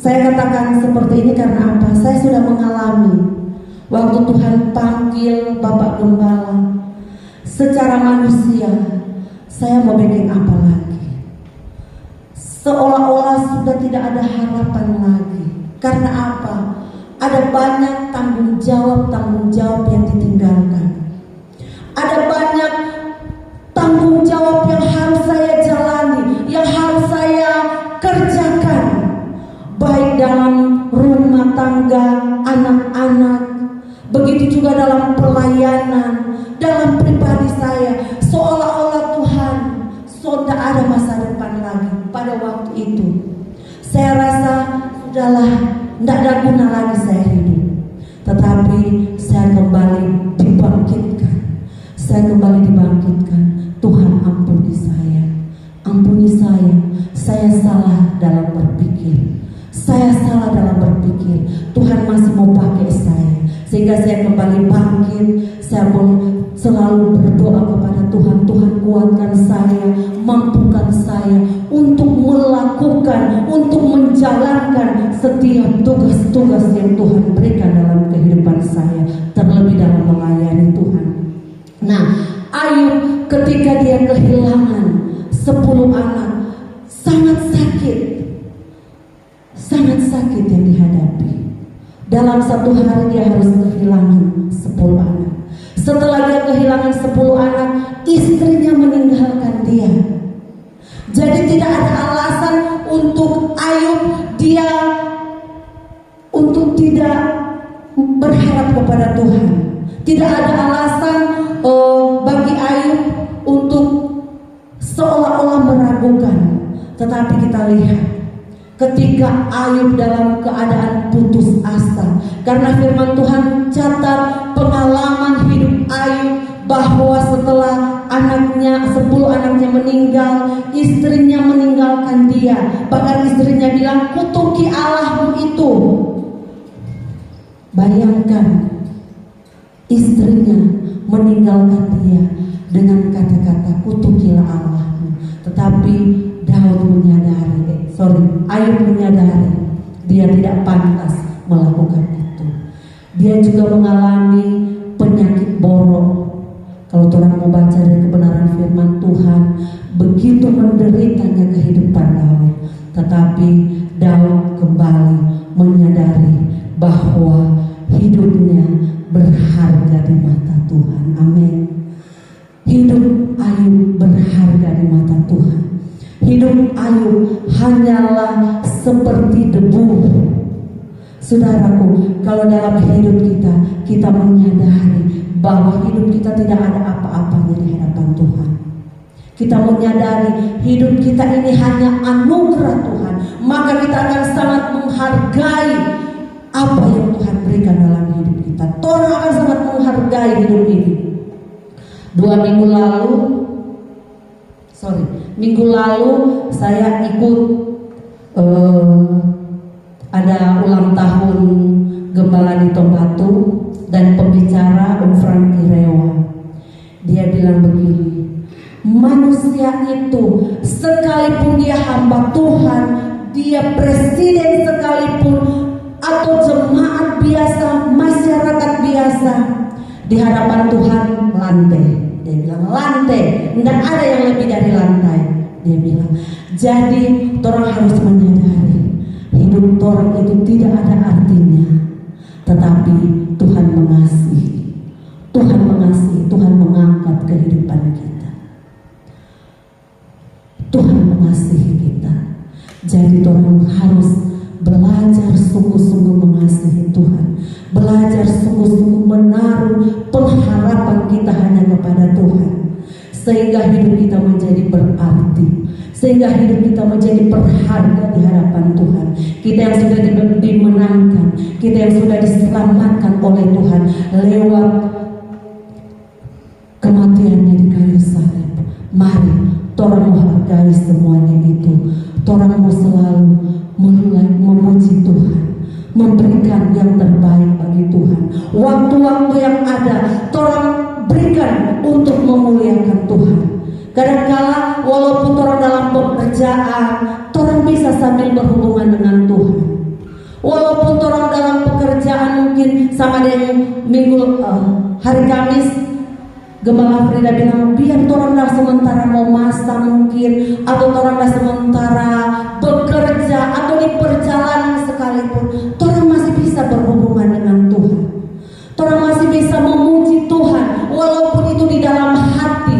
Saya katakan seperti ini karena apa? Saya sudah mengalami waktu Tuhan panggil Bapak Gembala. Secara manusia, saya mau bikin apa lagi? Seolah-olah sudah tidak ada harapan lagi. Karena apa? Ada banyak tanggung jawab yang ditinggalkan. Ada banyak tanggung jawab yang harus saya jalani, yang harus saya kerjakan, baik dalam rumah tangga, anak-anak, begitu juga dalam pelayanan, dalam pribadi saya. Seolah-olah Tuhan sudah ada masa depan lagi. Pada waktu itu saya rasa sudahlah, tidak ada guna lagi saya hidup. Tetapi saya kembali dibangkitkan. Tuhan ampuni saya. Saya salah dalam berpikir. Tuhan masih mau pakai saya, sehingga saya kembali bangkit. Saya boleh selalu berdoa kepada Tuhan. Tuhan kuatkan saya, mampukan saya untuk melakukan, untuk menjalankan setiap tugas-tugas yang Tuhan berikan dalam kehidupan saya, terlebih dalam melayani Tuhan. Nah, Ayub ketika dia kehilangan 10 anak, sangat sakit yang dihadapi. Dalam 1 hari dia harus kehilangan 10 anak. Setelah dia kehilangan 10 anak, istrinya meninggalkan dia. Jadi tidak ada alasan untuk Ayub dia untuk tidak berharap kepada Tuhan. Tidak ada alasan bagi Ayub untuk seolah-olah meragukan. Tetapi kita lihat ketika Ayub dalam keadaan putus asa, karena firman Tuhan catat pengalaman hidup Ayub bahwa setelah 10 anaknya meninggal, istrinya meninggalkan dia. Bahkan istrinya bilang, kutuki Allahmu itu. Bayangkan, istrinya meninggalkan dia dengan kata-kata kutukilah Allahmu. Tetapi Ayub menyadari dia tidak pantas melakukan itu. Dia juga mengalami penyakit borok. Kalau orang mau baca dari kebenaran firman Tuhan, begitu menderitanya kehidupan Daud. Tetapi Daud kembali menyadari bahwa hidupnya berharga di mata Tuhan. Amin. Hidup Ayub berharga di mata Tuhan. Hidup Ayub hanyalah seperti debu. Saudaraku, kalau dalam hidup kita menyadari bahwa hidup kita tidak ada apa-apanya di hadapan Tuhan. Kita menyadari hidup kita ini hanya anugerah Tuhan, maka kita akan sangat menghargai apa yang Tuhan berikan dalam hidup kita. Tuhan akan sangat menghargai hidup ini. Minggu lalu saya ikut ada ulang tahun Gembala di Tombatu dan pembicara Frank Irewa. Dia bilang begini, manusia itu sekalipun dia hamba Tuhan, dia presiden sekalipun atau jemaat biasa, masyarakat biasa, di hadapan Tuhan lantai. Dia bilang lantai, tidak ada yang lebih dari lantai. Dia bilang, jadi orang harus menyadari hidup orang itu tidak ada artinya, tetapi Tuhan mengasihi. Tuhan mengasihi, Tuhan mengangkat kehidupan kita. Tuhan mengasihi kita. Jadi orang harus belajar sungguh-sungguh mengasihi Tuhan. Belajar sungguh-sungguh menaruh pengharapan kita hanya kepada Tuhan. Sehingga hidup kita menjadi berarti. Sehingga hidup kita menjadi berharga di hadapan Tuhan. Kita yang sudah dimenangkan, kita yang sudah diselamatkan oleh Tuhan lewat kematiannya di kayu salib. Mari orang menghargai semuanya itu. Orang mau selalu memuji Tuhan, memberikan yang terbaik bagi Tuhan. Waktu-waktu yang ada, orang berikan untuk memuliakan Tuhan. Kadang-kala walaupun orang dalam pekerjaan, orang bisa sambil berhubungan dengan Tuhan. Walaupun orang dalam pekerjaan mungkin sama dengan hari Kamis, Gembala Frida bilang biar orang dah sementara mau masak mungkin, atau orang dah sementara bekerja atau di perjalanan sekalipun, orang masih bisa berhubungan dengan Tuhan. Orang masih bisa memuji Tuhan walaupun itu di dalam hati.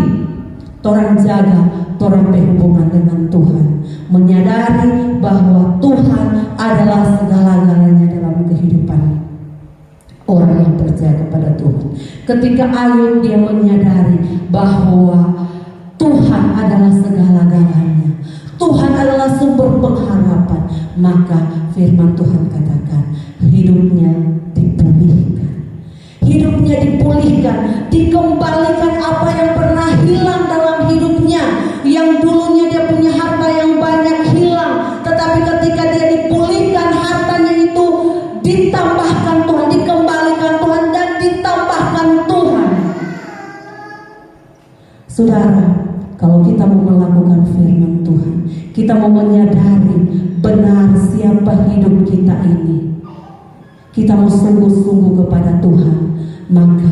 Orang jaga, orang berhubungan dengan Tuhan, menyadari bahwa Tuhan adalah segala-galanya dalam kehidupan orang yang percaya kepada Tuhan. Ketika Ayub dia menyadari bahwa Tuhan adalah segala-galanya, Tuhan adalah sumber pengharapan, maka firman Tuhan katakan hidupnya dipulihkan. Hidupnya dipulihkan, dikembalikan apa yang pernah hilang dalam hidupnya. Yang dulunya dia punya harta yang banyak hilang, tetapi ketika dia dipulihkan, hartanya itu ditambahkan Tuhan, dikembalikan Tuhan, dan ditambahkan Tuhan. Saudara, kalau kita mau melakukan firman Tuhan, kita mau menyadari benar siapa hidup kita ini, kita mau sungguh-sungguh kepada Tuhan, maka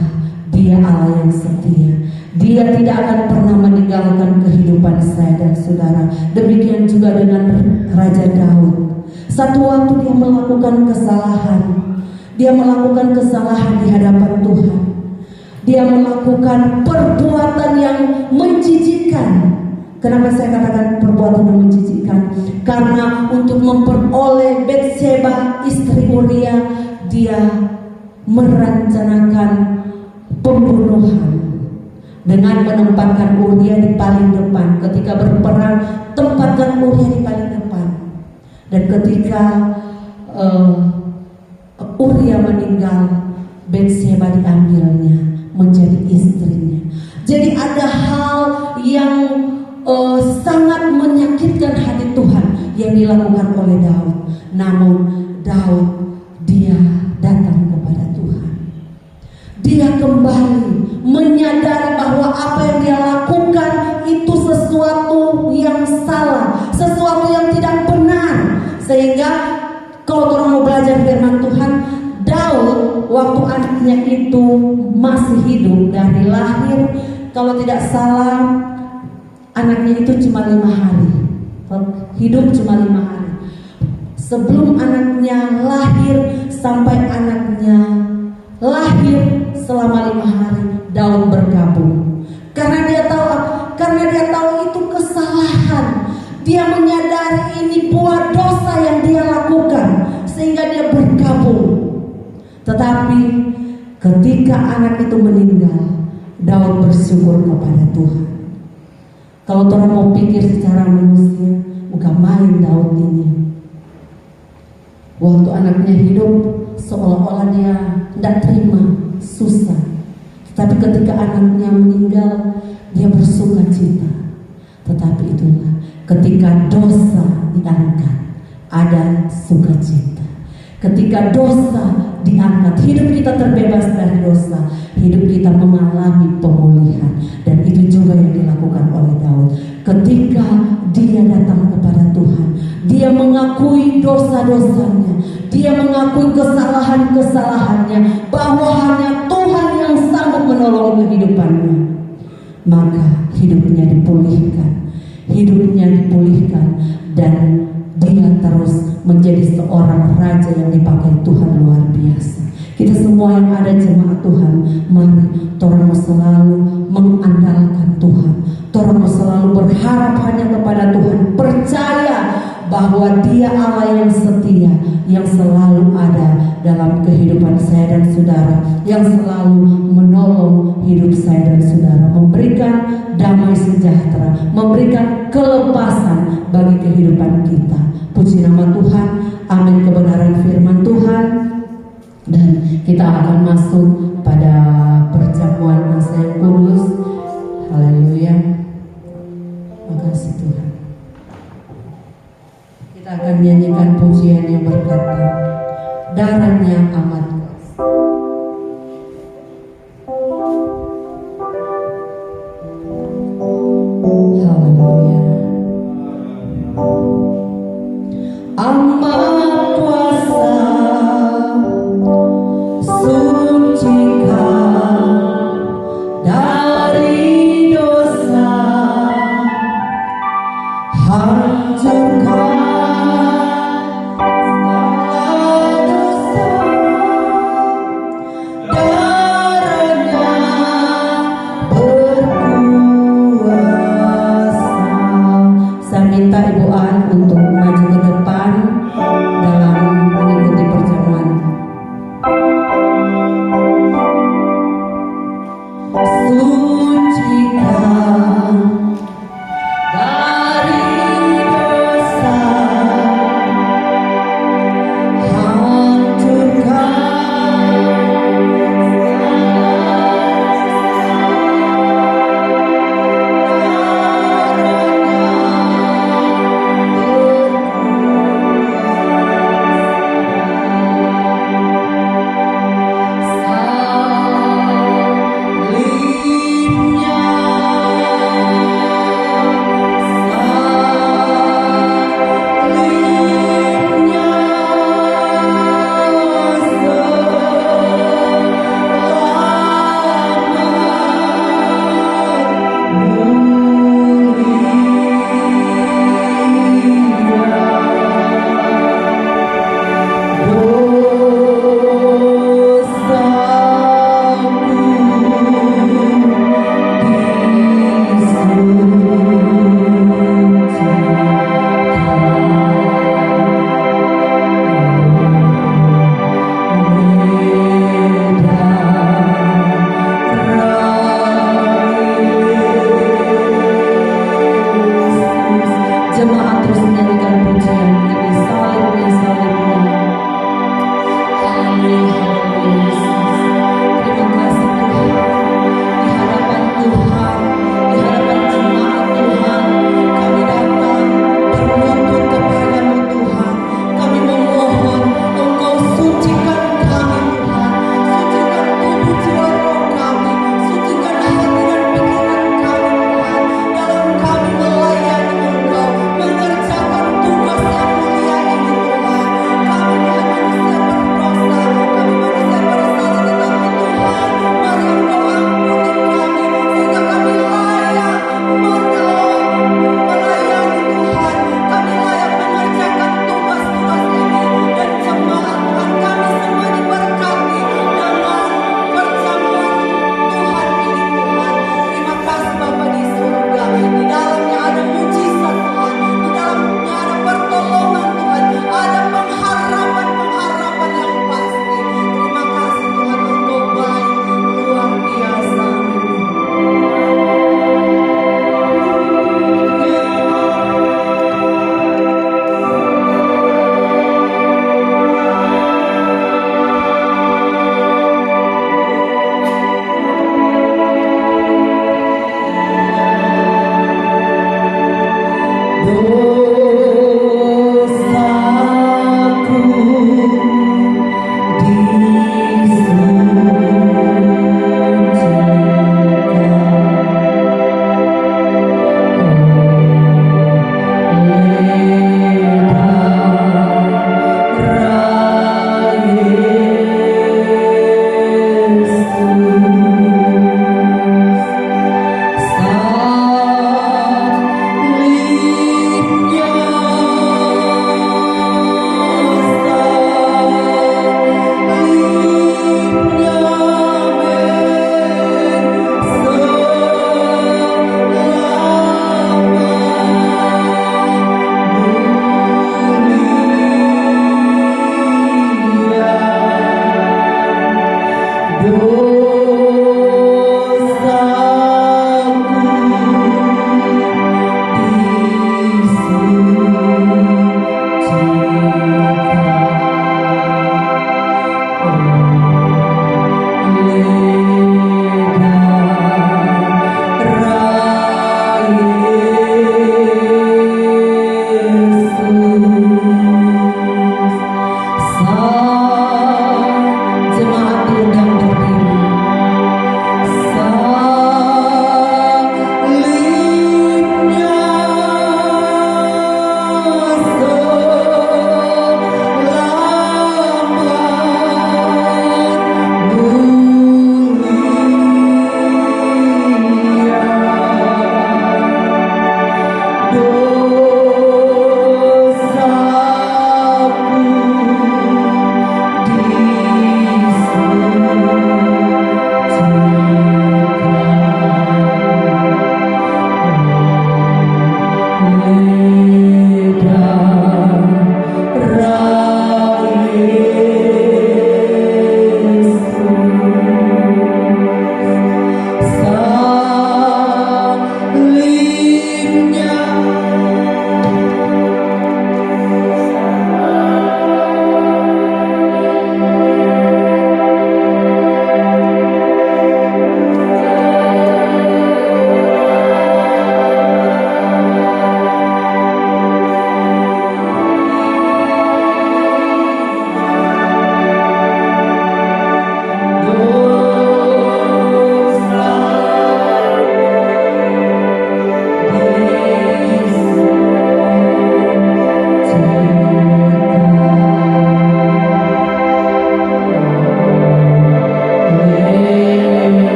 Dia Allah yang setia. Dia tidak akan pernah meninggalkan kehidupan saya dan saudara. Demikian juga dengan Raja Daud. Satu waktu dia melakukan kesalahan. Dia melakukan kesalahan di hadapan Tuhan. Dia melakukan perbuatan yang menjijikkan. Kenapa saya katakan perbuatan yang menjijikkan? Karena untuk memperoleh Batseba, istri Uria, dia merencanakan pembunuhan dengan menempatkan Uria di paling depan. Ketika berperang, tempatkan Uria di paling depan. Dan ketika Uria meninggal, Batseba diambilnya menjadi istrinya. Jadi ada hal yang sangat menyakitkan hati Tuhan yang dilakukan oleh Daud. Namun Daud dia datang kepada Tuhan. Dia kembali menyadari bahwa apa yang dia lakukan itu sesuatu yang salah, sesuatu yang tidak benar. Sehingga kalau orang mau belajar firman Tuhan, Daud waktu anaknya itu masih hidup dari lahir, kalau tidak salah anaknya itu cuma 5 hari, hidup cuma 5 hari. Sebelum anaknya lahir sampai anaknya lahir selama 5 hari, Daud berkabung. Karena dia tahu apa? Karena dia tahu itu kesalahan. Dia menyadari ini buah dosa yang dia lakukan, sehingga dia berkabung. Tetapi ketika anak itu meninggal, Daud bersyukur kepada Tuhan. Kalau orang mau pikir secara manusia, bukan main Daud ini. Waktu anaknya hidup, seolah-olah dia tidak terima, susah. Tetapi ketika anaknya meninggal, dia bersuka cita. Tetapi itulah, ketika dosa diangkat, ada sukacita. Ketika dosa diangkat, hidup kita terbebas dari dosa, hidup kita mengalami pemulihan. Dan itu juga yang dilakukan oleh Daud. Ketika dia datang kepada Tuhan, dia mengakui dosa-dosanya, dia mengakui kesalahan-kesalahannya, bahwa hanya Tuhan yang sanggup menolong kehidupannya. Maka hidupnya dipulihkan, dan dia terus menjadi seorang raja yang dipakai Tuhan luar biasa. Kita semua yang ada jemaat Tuhan, mari torang selalu mengandalkan Tuhan. Torang selalu berharap hanya kepada Tuhan, percaya bahwa Dia Allah yang setia, yang selalu ada dalam kehidupan saya dan saudara, yang selalu menolong hidup saya dan saudara, memberikan damai sejahtera, memberikan kelepasan bagi kehidupan kita. Puji nama Tuhan, amin. Kebenaran firman Tuhan. Dan kita akan masuk pada perjamuan masa yang kudus. Haleluya. Makasih Tuhan. Kita akan nyanyikan pujian yang berkata, darahnya amat kuasa. Haleluya. Amat kuasa, sucikan dari dosa, hancurkan segala dosa.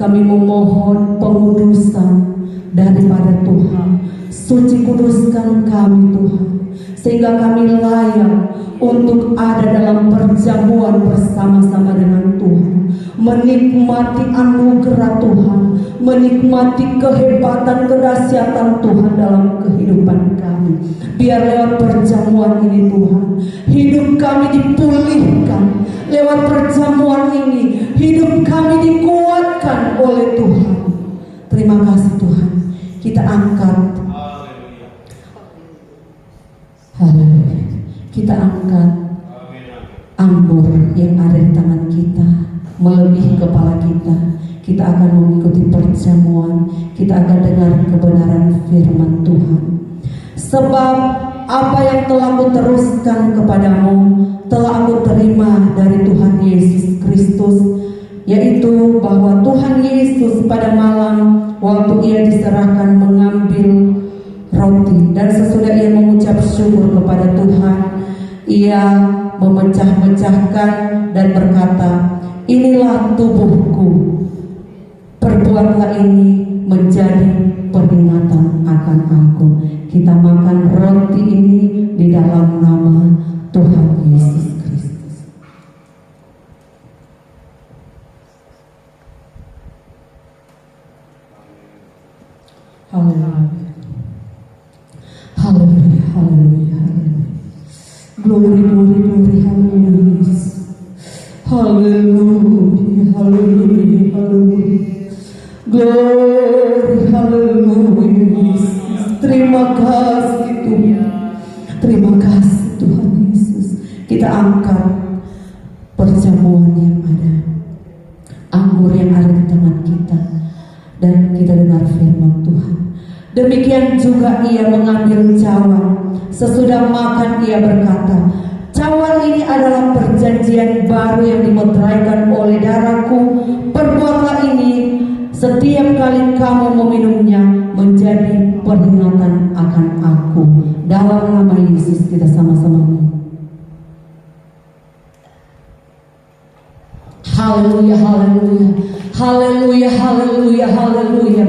Kami memohon pengudusan daripada Tuhan. Suci kuduskan kami Tuhan, sehingga kami layak untuk ada dalam perjamuan bersama-sama dengan Tuhan, menikmati anugerah Tuhan, menikmati kehebatan kedahsyatan Tuhan dalam kehidupan kami. Biar lewat perjamuan ini Tuhan, hidup kami dipulihkan. Lewat perjamuan ini, hidup kami dikuatkan oleh Tuhan. Terima kasih Tuhan. Kita angkat. Haleluya. Kita angkat anggur yang ada di tangan kita, melebihi kepala kita. Kita akan mengikuti perjamuan. Kita akan dengar kebenaran firman Tuhan. Sebab apa yang telah aku teruskan kepadamu telah aku terima dari Tuhan Yesus Kristus, yaitu bahwa Tuhan Yesus pada malam waktu ia diserahkan mengambil roti, dan sesudah ia mengucap syukur kepada Tuhan, ia memecah-mecahkan dan berkata, inilah tubuhku, perbuatlah ini menjadi peringatan akan aku. Kita makan roti ini di dalam nama Tuhan Yesus Kristus. Haleluya. Haleluya, haleluya, haleluya. Glory, glory, glory, haleluya. Haleluya, haleluya, haleluya. Glory. Glory, haleluya Yesus. Terima kasih Tuhan. Terima kasih Tuhan Yesus. Kita angkat perjamuan yang ada, anggur yang ada di tangan kita, dan kita dengar firman Tuhan. Demikian juga ia mengambil cawan. Sesudah makan ia berkata, cawan ini adalah perjanjian baru yang dimeteraikan oleh darahku. Perbuatlah ini setiap kali kamu meminumnya menjadi peringatan akan aku. Dalam nama Yesus kita sama-sama. Haleluya, haleluya, haleluya, haleluya, haleluya,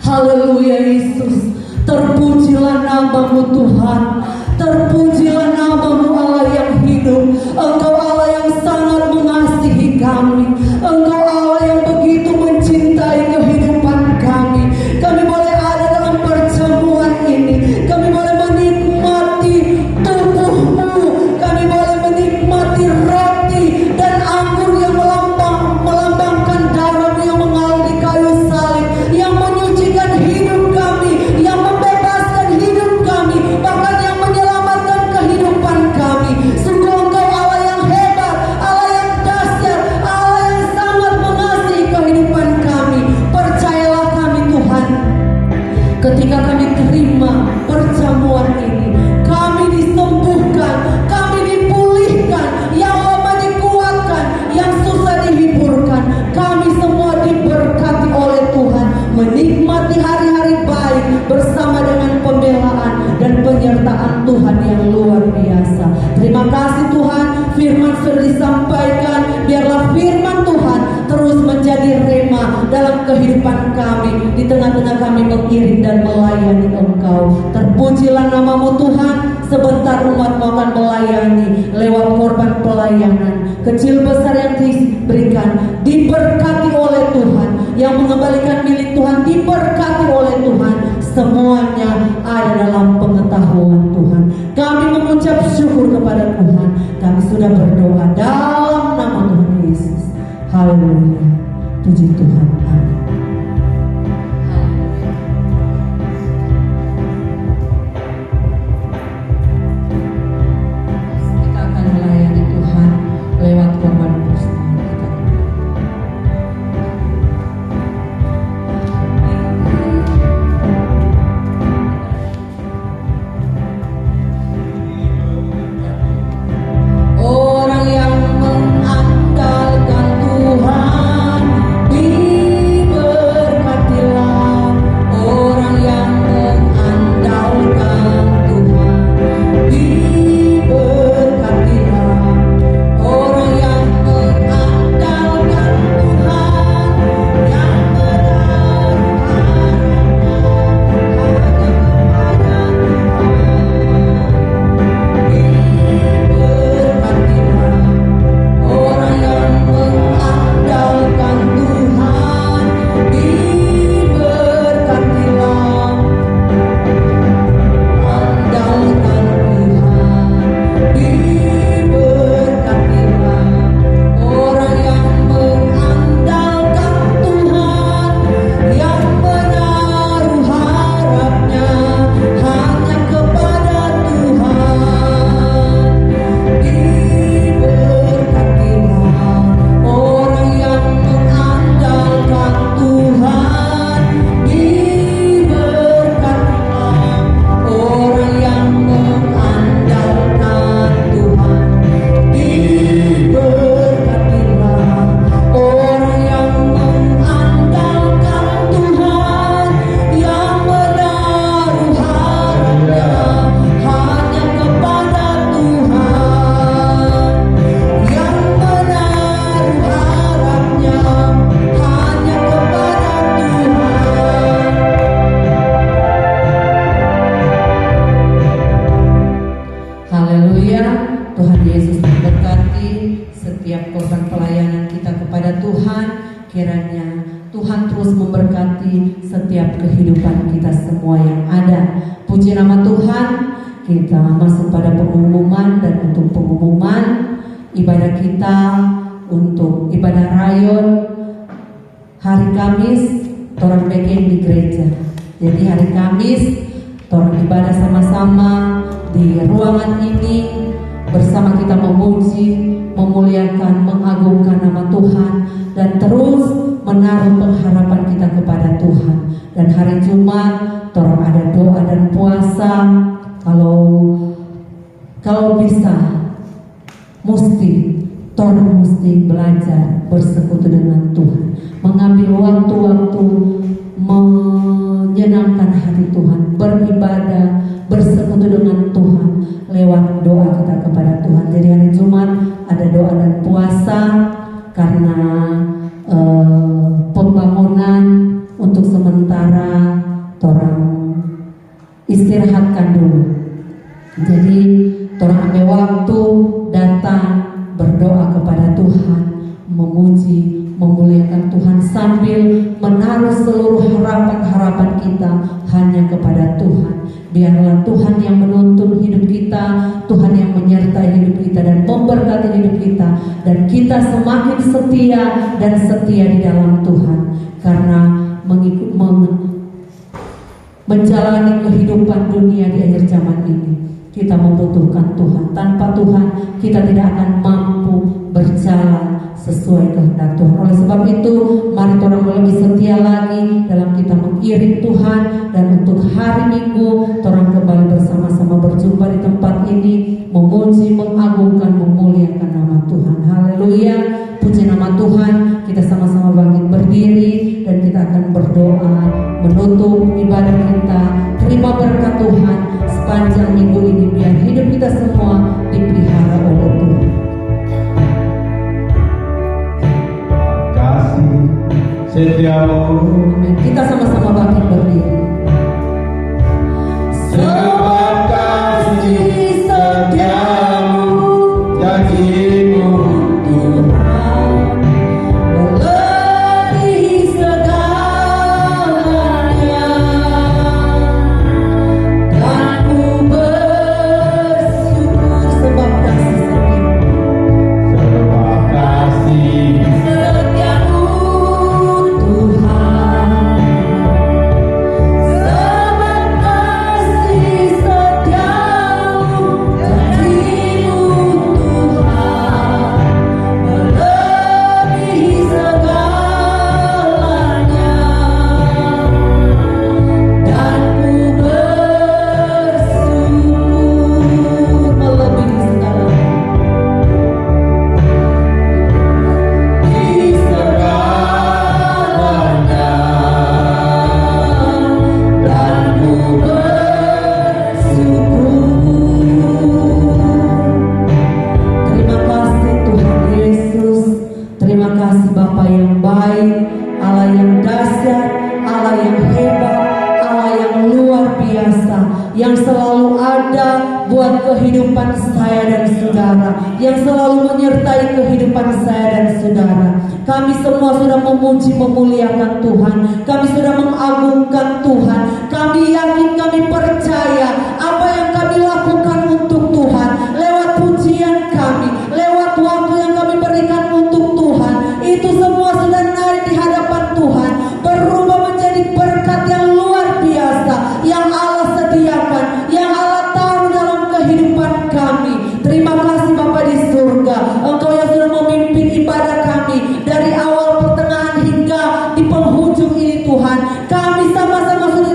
haleluya Yesus. Terpujilah namamu Tuhan, terpujilah namamu Allah yang hidup. Engkau Allah yang sangat mengasihi kami, Engkau Allah yang begitu mencintai kehidupan kami. Kami boleh ada dalam perjamuan ini, kami boleh menikmati tubuhmu, kami boleh menikmati roti dan anggur yang melambangkan darahmu yang mengalir di kayu salib, yang menyucikan hidup kami, yang membebaskan hidup kami, bahkan yang menyelamatkan kehidupan kami. Sungguh Engkau Allah yang hebat, Allah yang dahsyat, Allah yang sangat mengasihi kehidupan kami. Percayalah kami Tuhan, ketika kami terima perjamuan ini, kami disembuhkan, kami dipulihkan, yang lemah dikuatkan, yang susah dihiburkan. Kami semua diberkati oleh Tuhan, menikmati hari-hari baik bersama dengan pembelaan dan penyertaan Tuhan yang luar biasa. Terima kasih Tuhan, firman sudah disampaikan. Biarlah firman Tuhan terus menjadi rema dalam kehidupan kami, di tengah-tengah kami mengiring dan melayani Engkau. Terpujilah namamu Tuhan. Sebentar umat akan melayani lewat korban pelayanan, kecil besar yang diberikan diberkati oleh Tuhan, yang mengembalikan milik Tuhan diberkati oleh Tuhan. Semuanya ada dalam pengetahuan Tuhan. Kami mengucap syukur kepada Tuhan. Kami sudah berdoa dalam nama Tuhan Yesus. Haleluya. Puji Tuhan. Amin. Kita akan melayani Tuhan lewat korban persembahan kita. Orang yang mengandalkan Tuhan diberkatilah. Orang yang mengandalkan Tuhan diberkatilah. Orang yang mengandalkan Tuhan, yang menaruh harapannya hanya kepada diberkatilah. Orang yang mengandalkan Tuhan diberkatilah. Andalkan Tuhan diberkatilah. Orang yang mengandalkan Tuhan, yang menaruh harapnya hanya kepada Tuhan, diberkatilah. Orang yang mengandalkan Tuhan diberkatilah. Orang yang mengandalkan Tuhan diberkatilah. Orang yang mengandalkan Tuhan, yang menaruh harapnya hanya kepada Tuhan, yang menaruh harapnya hanya kepada Tuhan. Haleluya. Tuhan Yesus memberkati setiap korban pelayanan kita kepada Tuhan. Kiranya Tuhan terus memberkati setiap kehidupan kita semua yang ada. Puji nama Tuhan. Kita masuk pada pengumuman, dan untuk pengumuman ibadah kita untuk ibadah rayon hari Kamis torang bikin di gereja. Jadi hari Kamis torang ibadah sama-sama di ruangan ini, bersama kita memuji, memuliakan, mengagungkan nama Tuhan, dan terus menaruh pengharapan kita kepada Tuhan. Dan hari Jumat torang ada doa dan puasa. Kalau bisa, torang mesti belajar bersekutu dengan Tuhan, mengambil waktu-waktu menyenangkan hati Tuhan, beribadah, bersekutu dengan Tuhan lewat doa kita kepada Tuhan. Jadi hari Jumat ada doa dan puasa karena pembangunan untuk sementara torang istirahatkan dulu. Jadi torang ambil waktu datang berdoa kepada Tuhan, memuji, memuliakan Tuhan sambil menaruh seluruh harapan-harapan kita hanya kepada Tuhan. Biarlah Tuhan yang menuntun hidup kita, Tuhan yang menyertai hidup kita dan memberkati hidup kita, dan kita semakin setia dan setia di dalam Tuhan. Karena menjalani kehidupan dunia di akhir zaman ini, kita membutuhkan Tuhan. Tanpa Tuhan kita tidak akan mampu berjalan sesuai kehendak Tuhan. Oleh sebab itu, mari kita lebih setia lagi dalam kita mengiring Tuhan. Dan untuk hari Minggu, orang kembali bersama-sama berjumpa di tempat ini, memuji, mengagungkan, memuliakan nama Tuhan. Haleluya, puji nama Tuhan. Kita sama-sama bangkit berdiri dan kita akan berdoa menutup ibadah kita. Terima berkat Tuhan sepanjang minggu ini, biar hidup kita semua dipelihara oleh Tuhan. Kasih setiamu, kita sama-sama bangkit berdiri. sebab kasih setiamu, janjimu Tuhan melebihi segalanya, dan ku bersyukur sebab kasih setiamu. sebab kasih Setiamu Tuhan, sebab kasih setiamu, janjimu Tuhan melebihi segalanya, dan ku bersyukur melebihi segalanya. Di segalanya, dan ku bersyukur. Terima kasih Tuhan Yesus. Terima kasih Bapa yang baik, Allah yang dahsyat, Allah yang hebat, Allah yang luar biasa, yang selalu ada buat kehidupan saya dan saudara, yang selalu menyertai kehidupan saya dan saudara. Kami semua sudah memuji, memuliakan Tuhan. Kami sudah mengagungkan Tuhan. Kami yakin, kami percaya apa yang kami lakukan untuk Tuhan, lewat pujian kami, lewat waktu yang kami berikan untuk Tuhan, itu semua sudah naik di hadapan Tuhan, berubah menjadi berkat yang luar biasa, yang Allah sediakan, yang Allah taruh dalam kehidupan kami. Terima kasih Bapa di surga, Engkau yang sudah memimpin ibadah kami dari awal, pertengahan hingga di penghujung ini Tuhan. Kami sama-sama sudah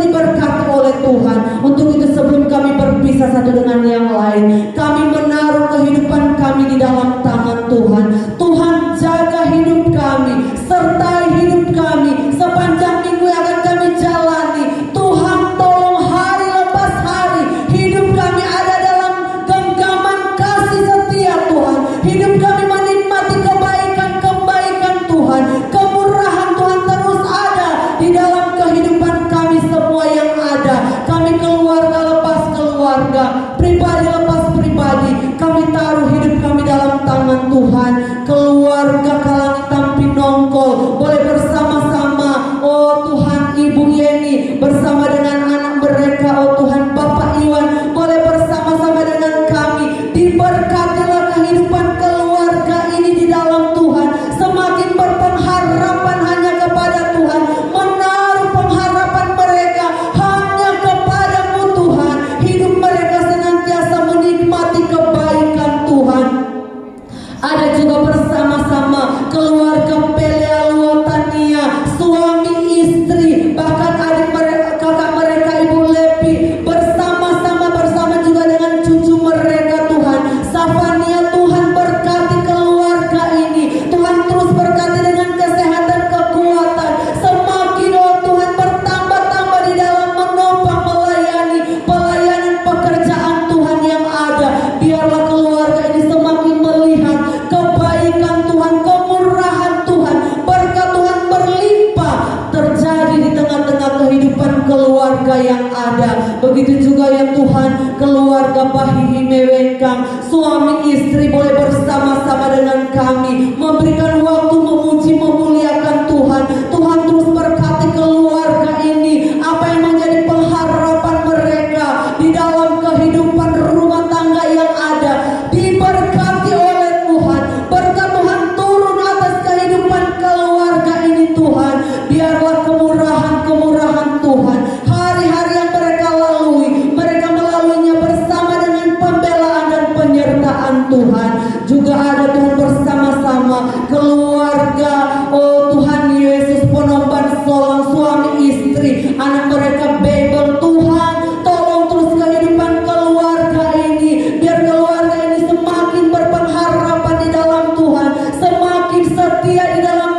keluarga yang ada. Begitu juga ya Tuhan, keluarga Pahihi Mewengkang, suami istri boleh bersama-sama dengan kami, memberikan waktu memuji memuliakan Tuhan. Tuhan terus berkati keluarga ini, apa yang menjadi pengharapan mereka di dalam kehidupan rumah tangga yang ada, diberkati oleh Tuhan. Berkat Tuhan turun atas kehidupan keluarga ini Tuhan. Biarlah kemurahan-kemurahan Tuhan, hari-hari yang mereka lalui, mereka melaluinya bersama dengan pembelaan dan penyertaan Tuhan. Juga ada Tuhan bersama-sama keluarga, oh Tuhan Yesus, Penomban Solang, suami istri, anak mereka Babel. Tuhan tolong terus kehidupan keluarga ini, biar keluarga ini semakin berpengharapan di dalam Tuhan, semakin setia di dalam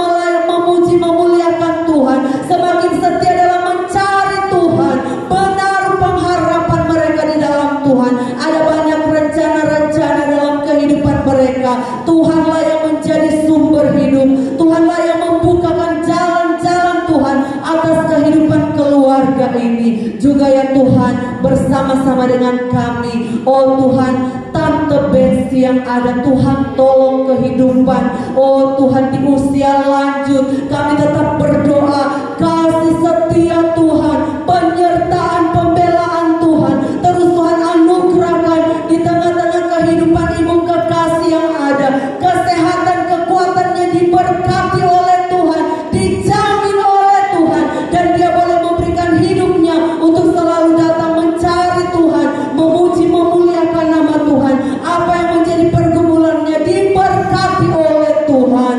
memuji memuliakan Tuhan, semakin setia dalam mencari Tuhan, benar pengharapan mereka di dalam Tuhan. Ada banyak rencana-rencana dalam kehidupan mereka. Tuhanlah yang menjadi sumber hidup, Tuhanlah yang membukakan jalan-jalan Tuhan atas kehidupan keluarga ini. Juga ya Tuhan, bersama-sama dengan kami, oh Tuhan, Tante Betsy yang ada, Tuhan tolong kehidupan, oh Tuhan, di usia lanjut kami tetap berdoa, kasih setia Tuhan, penyertaan pembelaan Tuhan, terus Tuhan anugerahkan di tengah-tengah kehidupan ibu kekasih yang ada, kesehatan kekuatannya diberkati oleh Tuhan, dijamin oleh Tuhan, dan dia boleh memberikan hidupnya untuk selalu datang mencari Tuhan, memuji memuliakan nama Tuhan. Apa yang menjadi pergumulannya diberkati oleh Tuhan.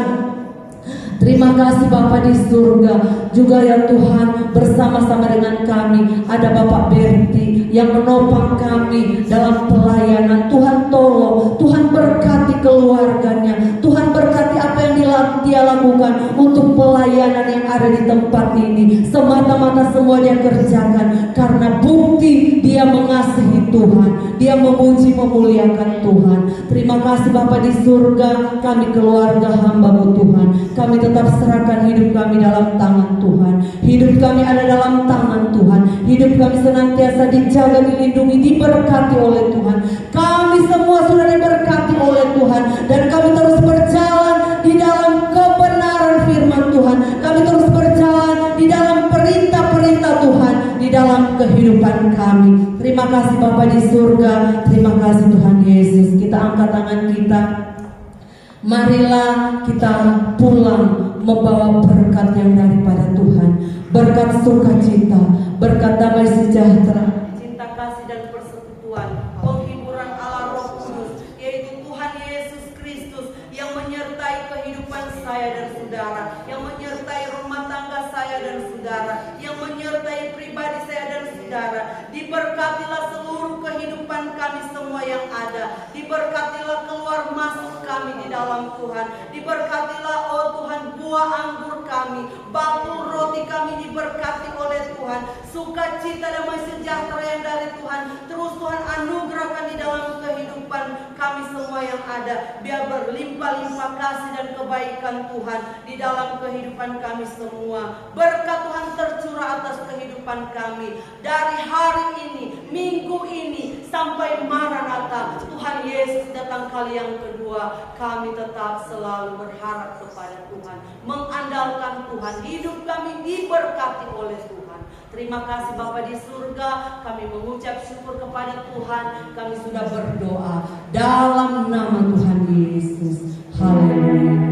Terima kasih Bapa di surga. Juga ya Tuhan, bersama-sama dengan kami ada Bapak Berti yang menopang kami dalam pelayanan. Tuhan tolong, Tuhan berkati keluarganya, Tuhan berkati apa yang dia lakukan untuk pelayanan yang ada di tempat ini. Semata-mata semua dia kerjakan karena bukti dia mengasihi Tuhan, dia memuji memuliakan Tuhan. Terima kasih Bapa di surga, kami keluarga hamba-Mu Tuhan, kami tetap serahkan hidup kami dalam tangan Tuhan. Hidup kami ada dalam tangan Tuhan. Hidup kami senantiasa dijaga, dilindungi, diberkati oleh Tuhan. Kami semua sudah diberkati oleh Tuhan, dan kami terus berjalan di dalam kebenaran firman Tuhan. Kami terus berjalan di dalam perintah-perintah Tuhan di dalam kehidupan kami. Terima kasih Bapa di surga. Terima kasih Tuhan Yesus. Kita angkat tangan kita. Marilah kita pulang membawa berkat yang daripada Tuhan, berkat sukacita, berkat damai sejahtera, cinta kasih dan persekutuan, penghiburan Allah Roh Kudus, yaitu Tuhan Yesus Kristus yang menyertai kehidupan saya dan saudara, yang menyertai rumah tangga saya dan saudara, yang menyertai pribadi saya dan saudara. Diberkatilah seluruh kehidupan kami semua yang ada. Diberkatilah keluar masuk kami di dalam Tuhan. Diberkatilah oh Tuhan buah anggur kami, bakul roti kami diberkati oleh Tuhan. Sukacita damai sejahtera yang dari Tuhan terus Tuhan anugerahkan di dalam kehidupan kami semua yang ada. Biar berlimpah-limpah kasih dan kebaikan Tuhan di dalam kehidupan kami semua. Berkat Tuhan tercurah atas kehidupan kami dari hari ini, minggu ini sampai Maranatha. Tuhan Yesus datang kali yang kedua. Kami tetap selalu berharap kepada Tuhan, mengandalkan Tuhan. Hidup kami diberkati oleh Tuhan. Terima kasih Bapa di surga. Kami mengucap syukur kepada Tuhan. Kami sudah berdoa dalam nama Tuhan Yesus. Haleluya.